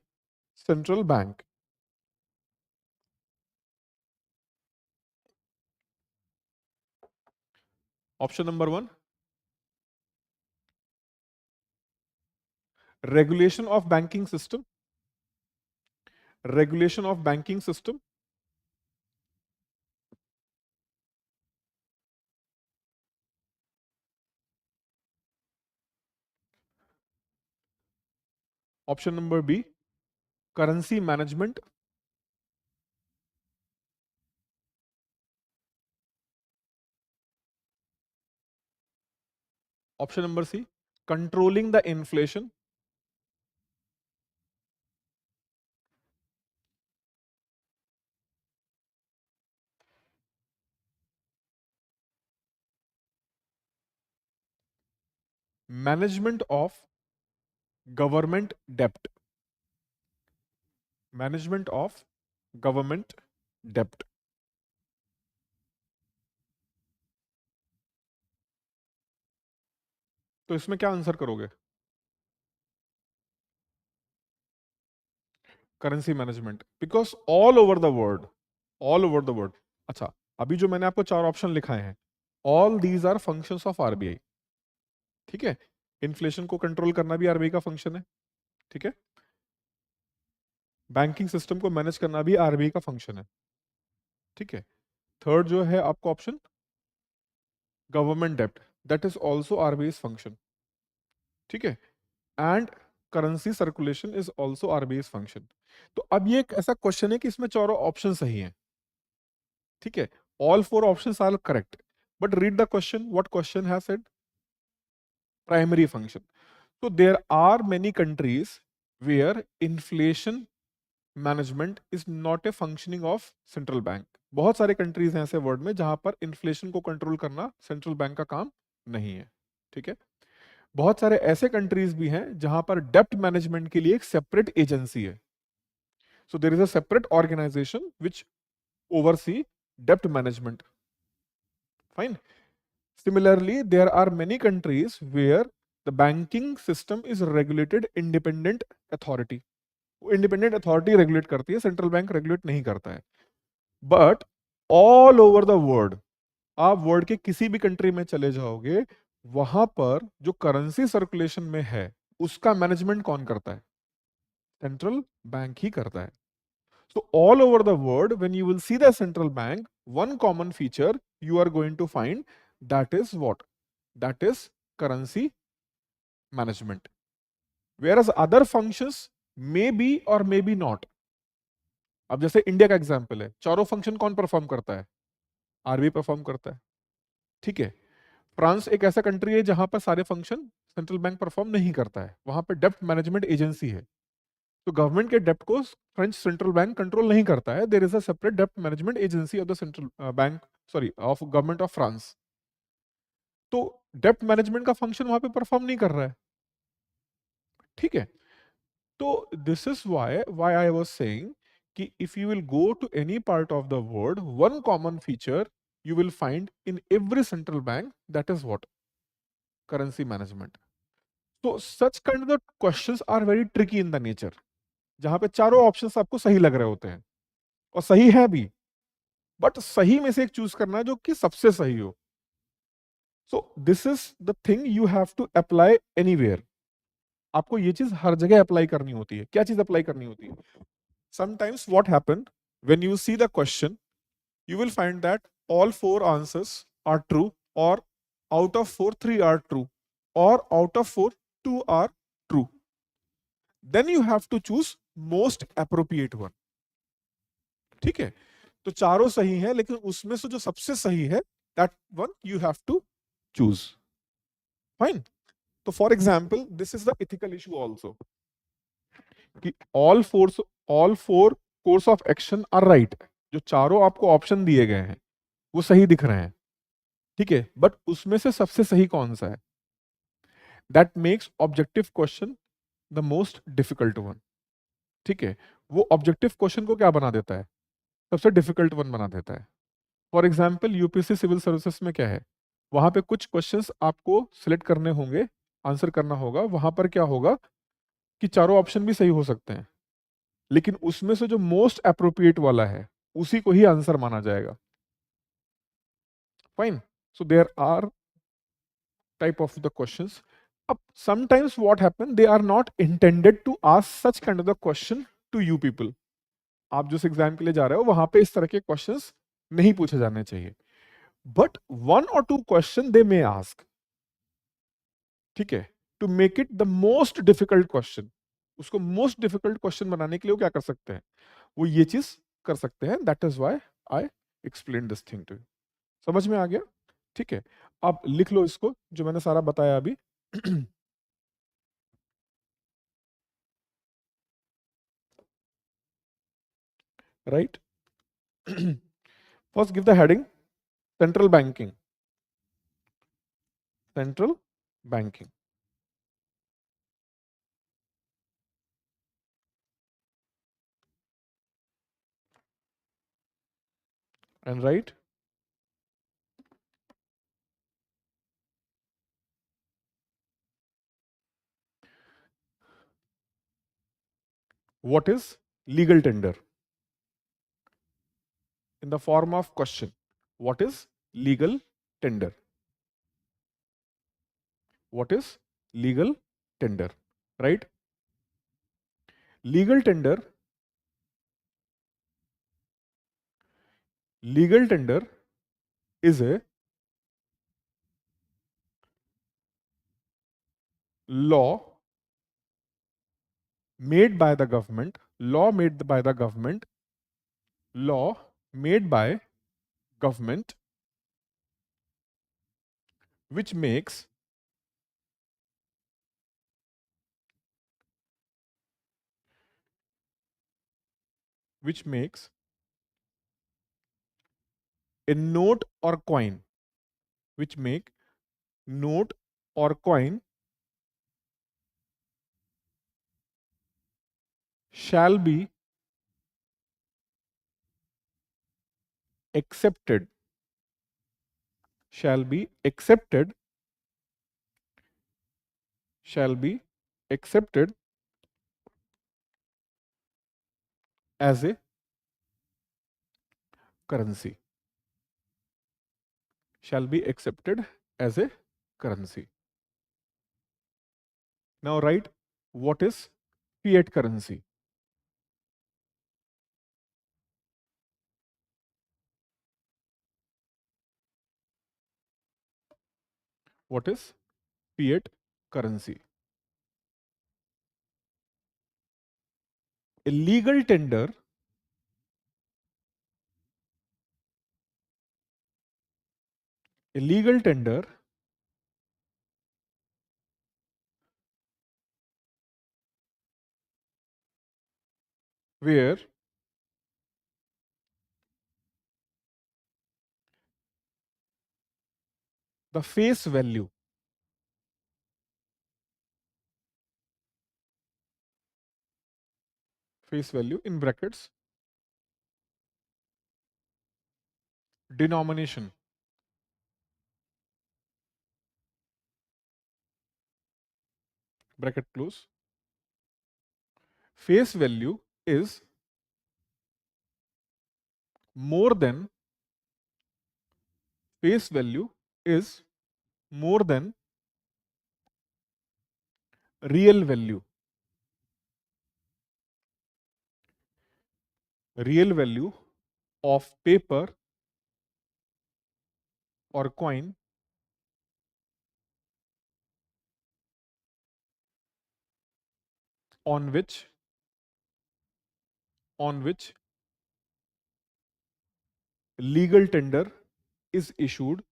central bank? Option number 1, regulation of banking system, regulation of banking system. Option number B, currency management. Option number C, controlling the inflation. Management of government dept, management of government डेप्ट। तो इसमें क्या answer करोगे? Currency management, because all over the world, all over the world. अच्छा, अभी जो मैंने आपको चार ऑप्शन लिखाए हैं, all these are functions of RBI. ठीक है, इन्फ्लेशन को कंट्रोल करना भी आरबीआई का फंक्शन है। ठीक है, बैंकिंग सिस्टम को मैनेज करना भी आरबीआई का फंक्शन है। ठीक है, थर्ड जो है आपका ऑप्शन, गवर्नमेंट डेप्ट, that is also RBI function. ठीक है, and currency circulation is also RBI function. तो अब ये एक ऐसा क्वेश्चन है कि इसमें चारों ऑप्शन सही हैं। ठीक है, all four option are correct, but read the question, what question has said, primary function. So there are many countries where inflation management is not a functioning of central bank. बहुत सारे countries हैं ऐसे world में जहां पर inflation को control करना central bank का काम नहीं है। ठीक है, बहुत सारे ऐसे कंट्रीज भी हैं जहां पर डेप्ट मैनेजमेंट के लिए एक सेपरेट एजेंसी है। So there is a separate organisation which oversee डेप्ट management. Fine. Similarly, there are many countries where the banking system is regulated independent authority. Independent authority regulate करती है, सेंट्रल बैंक रेगुलेट नहीं करता है। But all over the world, आप world के किसी भी कंट्री में चले जाओगे, वहां पर जो करेंसी सर्कुलेशन में है उसका मैनेजमेंट कौन करता है? सेंट्रल बैंक ही करता है। So all over the world, when you will see the central bank, one common feature you are going to find, that is what? That is currency management. Whereas other functions may be or may be not. अब जैसे India का example है, चारों function कौन perform करता है? RBI perform करता है। ठीक है, फ्रांस एक ऐसा कंट्री है जहां पर सारे फंक्शन सेंट्रल बैंक परफॉर्म नहीं करता है, वहां पर डेप्ट मैनेजमेंट एजेंसी है। तो गवर्नमेंट के डेप्ट को फ्रेंच सेंट्रल बैंक कंट्रोल नहीं करता है, देयर इज अ सेपरेट डेप्ट management agency of the central bank, sorry of government of France. तो डेप्ट मैनेजमेंट का फंक्शन वहां पे परफॉर्म नहीं कर रहा है। ठीक है, तो this is why I was saying कि if you will go to any part of the world, one common feature you will find in every central bank, that is what? Currency management. So such kind of questions are very tricky in the nature, जहां पे चारों options आपको सही लग रहे होते हैं और सही है भी, बट सही में से एक चूज करना है जो कि सबसे सही हो। So this is the thing you have to apply anywhere. आपको ये चीज हर जगह अप्लाई करनी होती है। क्या चीज अप्लाई करनी होती है? Sometimes what happen, when you see the question, you will find that all four answers are true, or out of four, three are true, or out of four, two are true. Then you have to choose most appropriate one. ठीक है, तो चारों सही है, लेकिन उसमें से जो सबसे सही है, that one you have to choose. Fine. तो for example this is the ethical issue also, कि all four course of action are right. जो चारों आपको ऑप्शन दिए गए हैं वो सही दिख रहे हैं। ठीक है, बट उसमें से सबसे सही कौन सा है? That makes objective question the most difficult one. ठीक है, वो ऑब्जेक्टिव क्वेश्चन को क्या बना देता है? सबसे डिफिकल्ट वन बना देता है। For example UPSC civil services में क्या है, वहां पे कुछ क्वेश्चंस आपको सिलेक्ट करने होंगे, आंसर करना होगा। वहां पर क्या होगा कि चारों ऑप्शन भी सही हो सकते हैं, लेकिन उसमें से जो मोस्ट अप्रोप्रिएट वाला है उसी को ही आंसर माना जाएगा। Fine. So there are type of the questions. Sometimes what happen, they are not intended to ask such kind of the question to you people. आप जिस एग्जाम के लिए जा रहे हो वहां पे इस तरह के क्वेश्चंस नहीं पूछे जाने चाहिए, बट वन और two question they may ask. ठीक है, to make it the most difficult question, उसको मोस्ट डिफिकल्ट क्वेश्चन बनाने के लिए वो क्या कर सकते हैं? वो ये चीज कर सकते हैं। That is why I explain this thing to you. समझ में आ गया? ठीक है, आप लिख लो इसको जो मैंने सारा बताया अभी। Right. First give the heading, central banking. Central banking. And write, what is legal tender? in the form of question. What is legal tender? What is legal tender? Right? Legal tender, legal tender is a law made by the government, law made by the government, law made by government, which makes which makes a note or coin, which make note or coin shall be accepted, shall be accepted, shall be accepted as a currency, shall be accepted as a currency. Now write, what is fiat currency? What is fiat currency? A legal tender, a legal tender where the face value in brackets, denomination, bracket close, face value is more than, face value is more than real value, real value of paper or coin on which, on which legal tender is issued,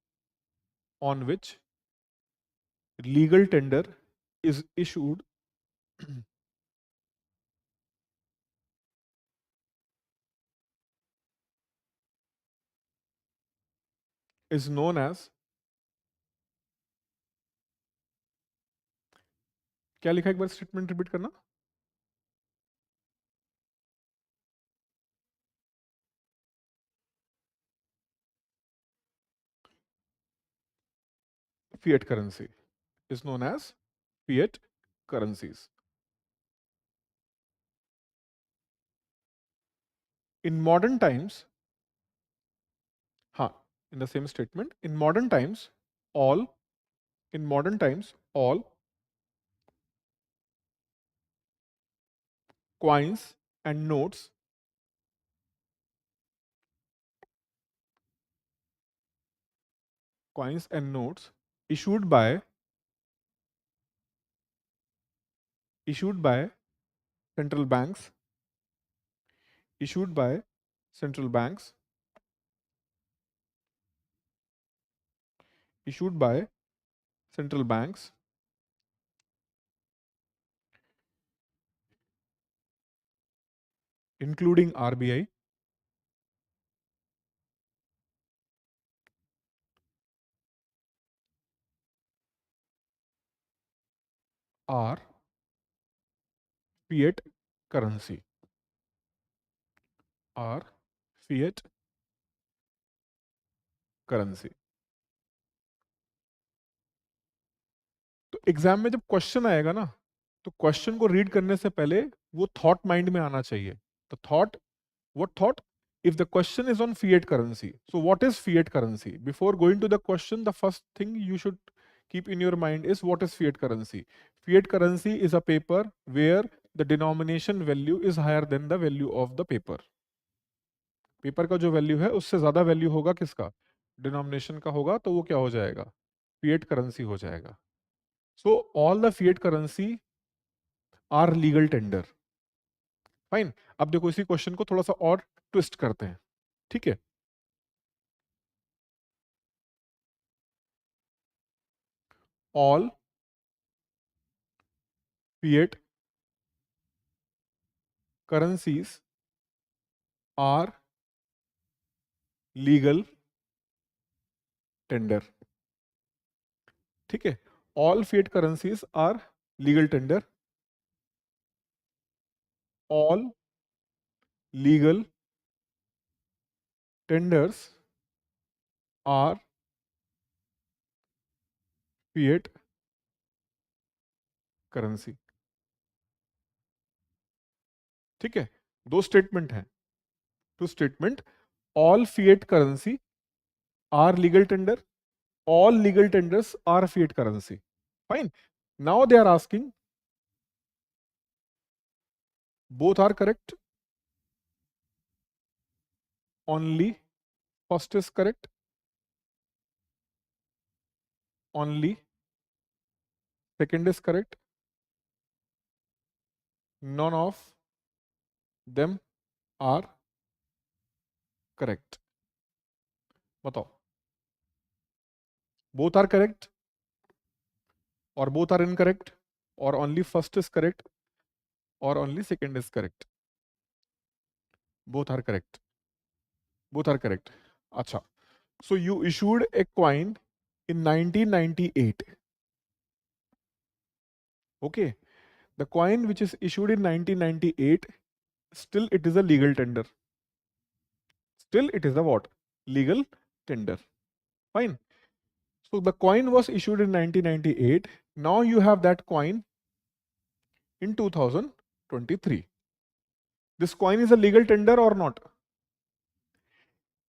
on which legal tender is issued is known as, क्या लिखा एक बार statement repeat करना, fiat currency is known as fiat currencies. In modern times, in the same statement, in modern times, all, in modern times, all coins and notes, coins and notes issued by, issued by central banks, issued by central banks, issued by central banks, including RBI, are fiat currency, are fiat currency. तो exam में जब question आएगा ना, तो question को read करने से पहले वो थॉट माइंड में आना चाहिए. The thought, what thought? if the question is on fiat currency, so what is fiat currency? Before going to the question, the first thing you should keep in your mind is what is fiat currency? Fiat currency is a paper where the denomination value is higher than the value of the paper. Paper का जो value है उससे ज्यादा value होगा किसका? Denomination का होगा, तो वो क्या हो जाएगा? फिएट करेंसी हो जाएगा. So all the fiat currency are legal tender. Fine. अब देखो इसी क्वेश्चन को थोड़ा सा और ट्विस्ट करते हैं. ठीक है. All fiat currencies are legal tender. ठीक है. All fiat currencies are legal tender. All legal tenders are fiat currency. ठीक है. दो स्टेटमेंट हैं. Two statement. All fiat currency are legal tender. All legal tenders are fiat currency. Fine. Now they are asking, both are correct. Only first is correct. Only second is correct. None of them are correct. बताओ. Both are correct or both are incorrect or only first is correct or only second is correct. Both are correct. Both are correct. Acha. So you issued a coin in 1998. Okay. The coin which is issued in 1998, still it is a legal tender. Still it is a what? Legal tender. Fine. So the coin was issued in 1998. Now you have that coin in 2023. This coin is a legal tender or not?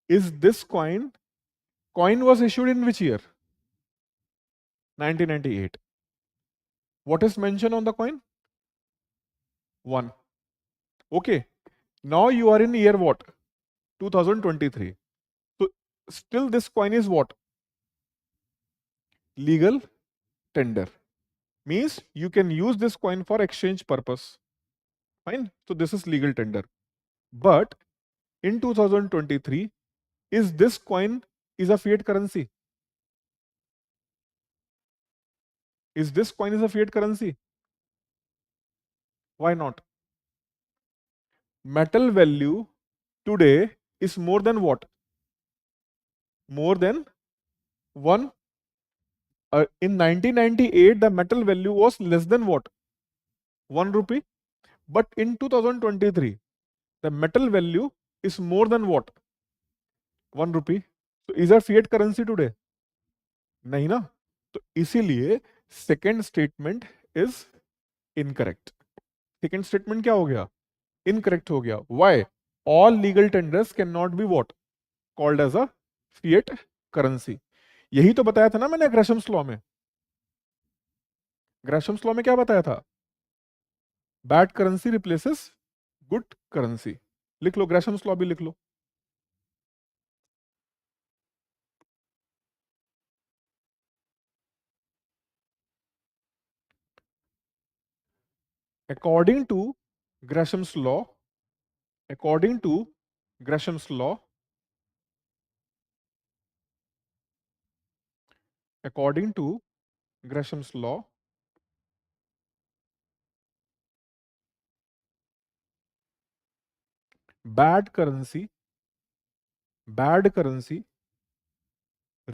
Is this coin was issued in which year? 1998. What is mentioned on the coin? 1. Okay. Now you are in year what? 2023. So still this coin is what? Legal tender. Means you can use this coin for exchange purpose. Fine. So this is legal tender. But in 2023, is this coin is a fiat currency? Is this coin is a fiat currency? Why not? Metal value today is more than what? More than 1. In 1998, the metal value was less than what? 1 rupee. But in 2023, the metal value is more than what? 1 rupee. So is that fiat currency today? नहीं ना. तो इसीलिए second statement is incorrect. Second statement क्या हो गया? Incorrect हो गया. Why? All legal tenders can not be what? Called as a fiat currency. यही तो बताया था ना मैंने ग्रेशम्स लॉ में. ग्रेशम्स लॉ में क्या बताया था? Bad currency replaces good currency. लिख लो, ग्रेशम्स लॉ भी लिख लो. According to Gresham's law, according to Gresham's law, according to Gresham's law, bad currency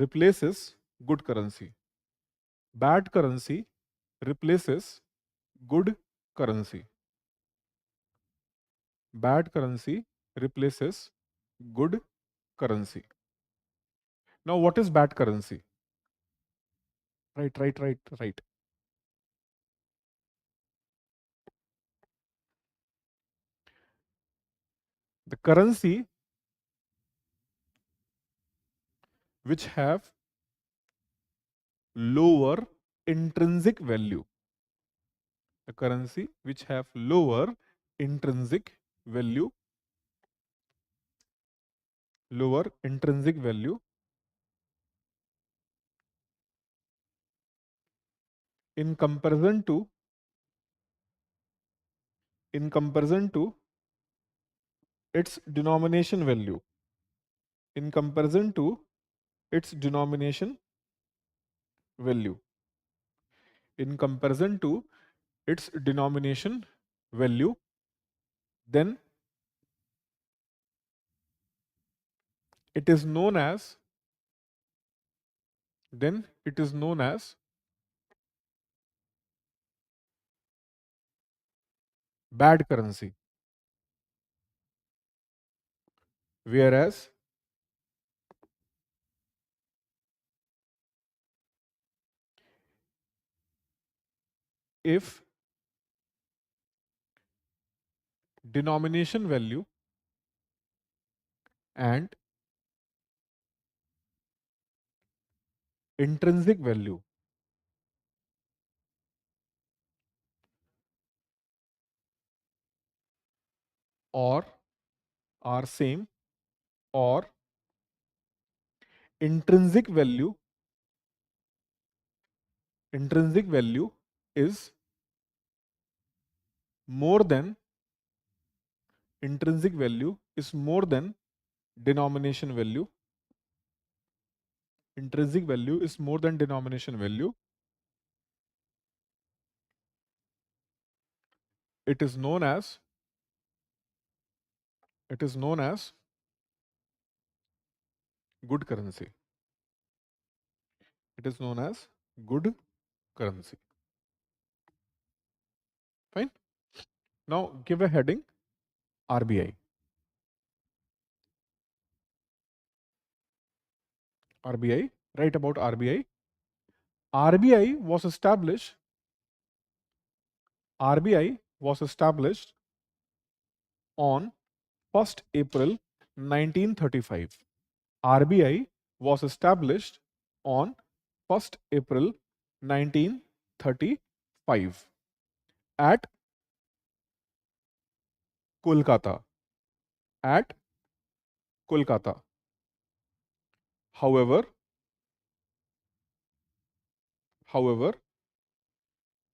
replaces good currency. Bad currency replaces good currency. Bad currency replaces good currency. Now, what is bad currency? Right. The currency which have lower intrinsic value. A currency which have lower intrinsic value, lower intrinsic value in comparison to its denomination value, in comparison to its denomination value, in comparison to its denomination value, then it is known as then it is known as bad currency. Whereas if denomination value and intrinsic value or are same, or intrinsic value is more than intrinsic value is more than denomination value, intrinsic value is more than denomination value, it is known as good currency. It is known as good currency. Fine. Now give a heading RBI. RBI. Write about RBI. RBI was established. RBI was established on 1st April 1935. RBI was established on 1st April 1935 at Kolkata. At Kolkata. However, however,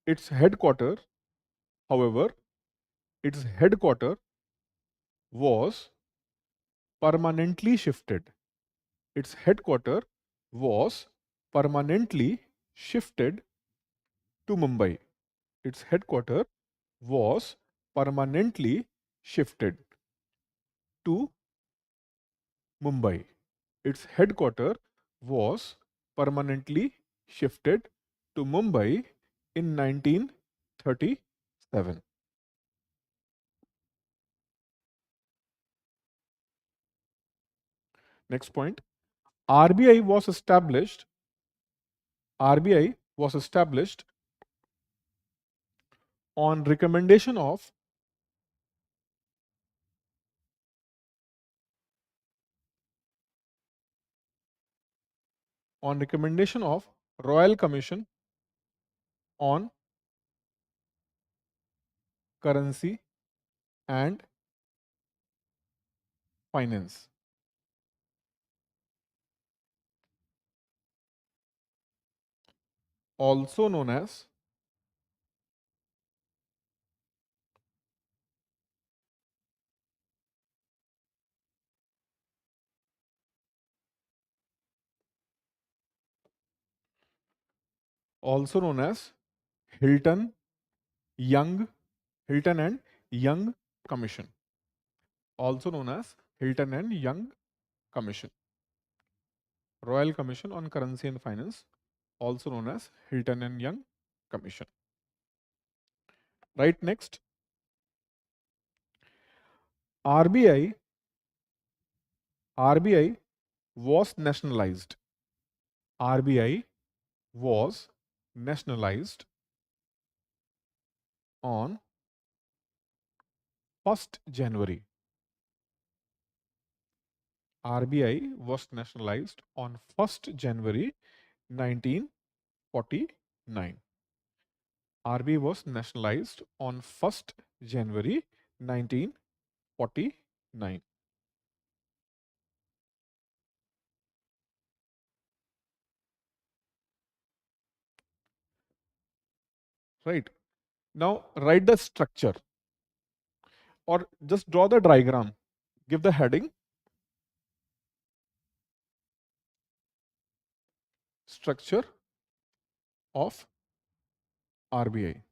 its headquarter, however, its headquarter was permanently shifted. Its headquarter was permanently shifted to Mumbai. Its headquarter was permanently shifted to Mumbai. Its headquarter was permanently shifted to Mumbai in 1937. Next point. RBI was established. RBI was established on recommendation of Royal Commission on Currency and Finance, also known as also known as Hilton Young Hilton and Young Commission, also known as Hilton and Young Commission. Royal Commission on Currency and Finance, also known as Hilton and Young Commission. Right, next. RBI was nationalized. RBI was nationalized on 1st January. RBI was nationalized on 1st January 1949. RBI was nationalized on 1st January 1949. Right. Now write the structure or just draw the diagram. Give the heading, structure of RBI.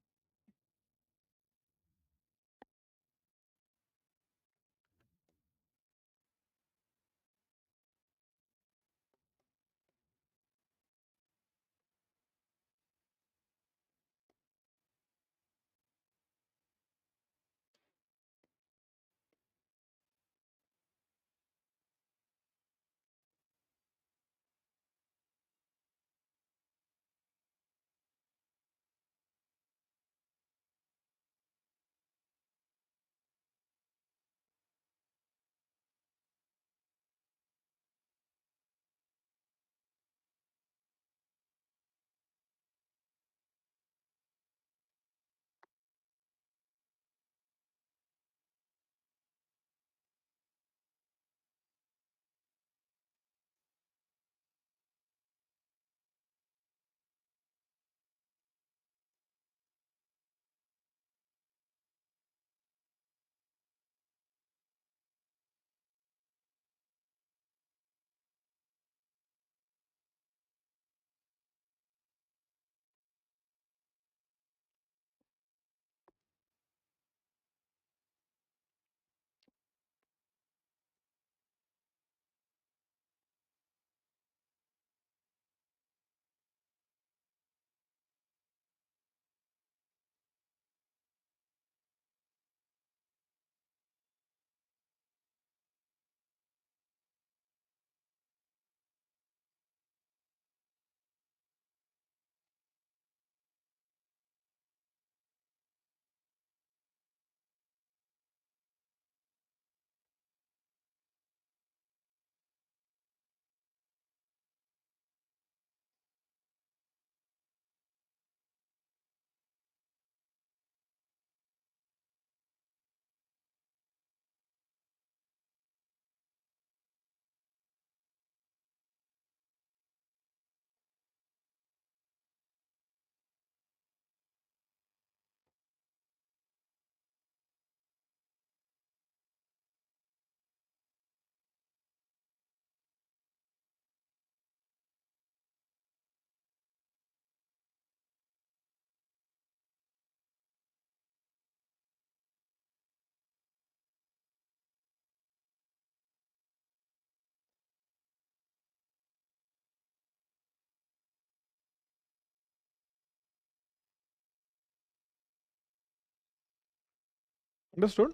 Understood?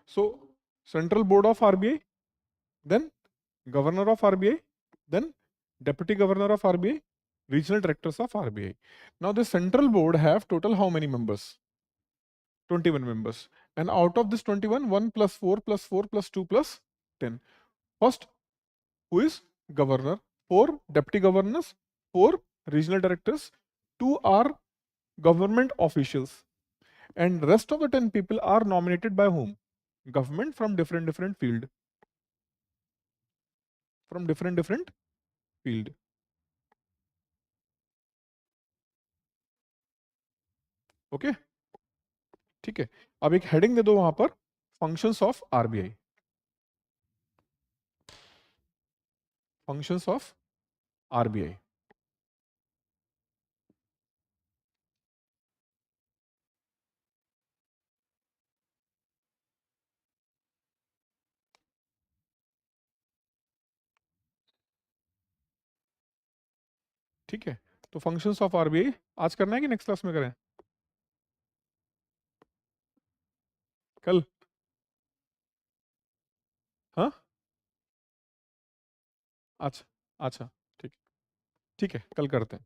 So Central Board of RBI, then Governor of RBI, then Deputy Governor of RBI, Regional Directors of RBI. Now the Central Board have total how many members? 21 members. And out of this 21, 1 plus 4 plus 4 plus 2 plus 10. First, who is Governor? 4 Deputy Governors, 4 Regional Directors, 2 are government officials. And rest of the 10 people are nominated by whom? Government from different field. From different field. Okay, ठीक है. अब एक heading दे दो वहां पर, functions of RBI. Functions of RBI. ठीक है. तो फंक्शंस ऑफ आरबीआई आज करना है कि नेक्स्ट क्लास में करें? कल? हाँ. अच्छा. अच्छा. ठीक. ठीक है, कल करते हैं.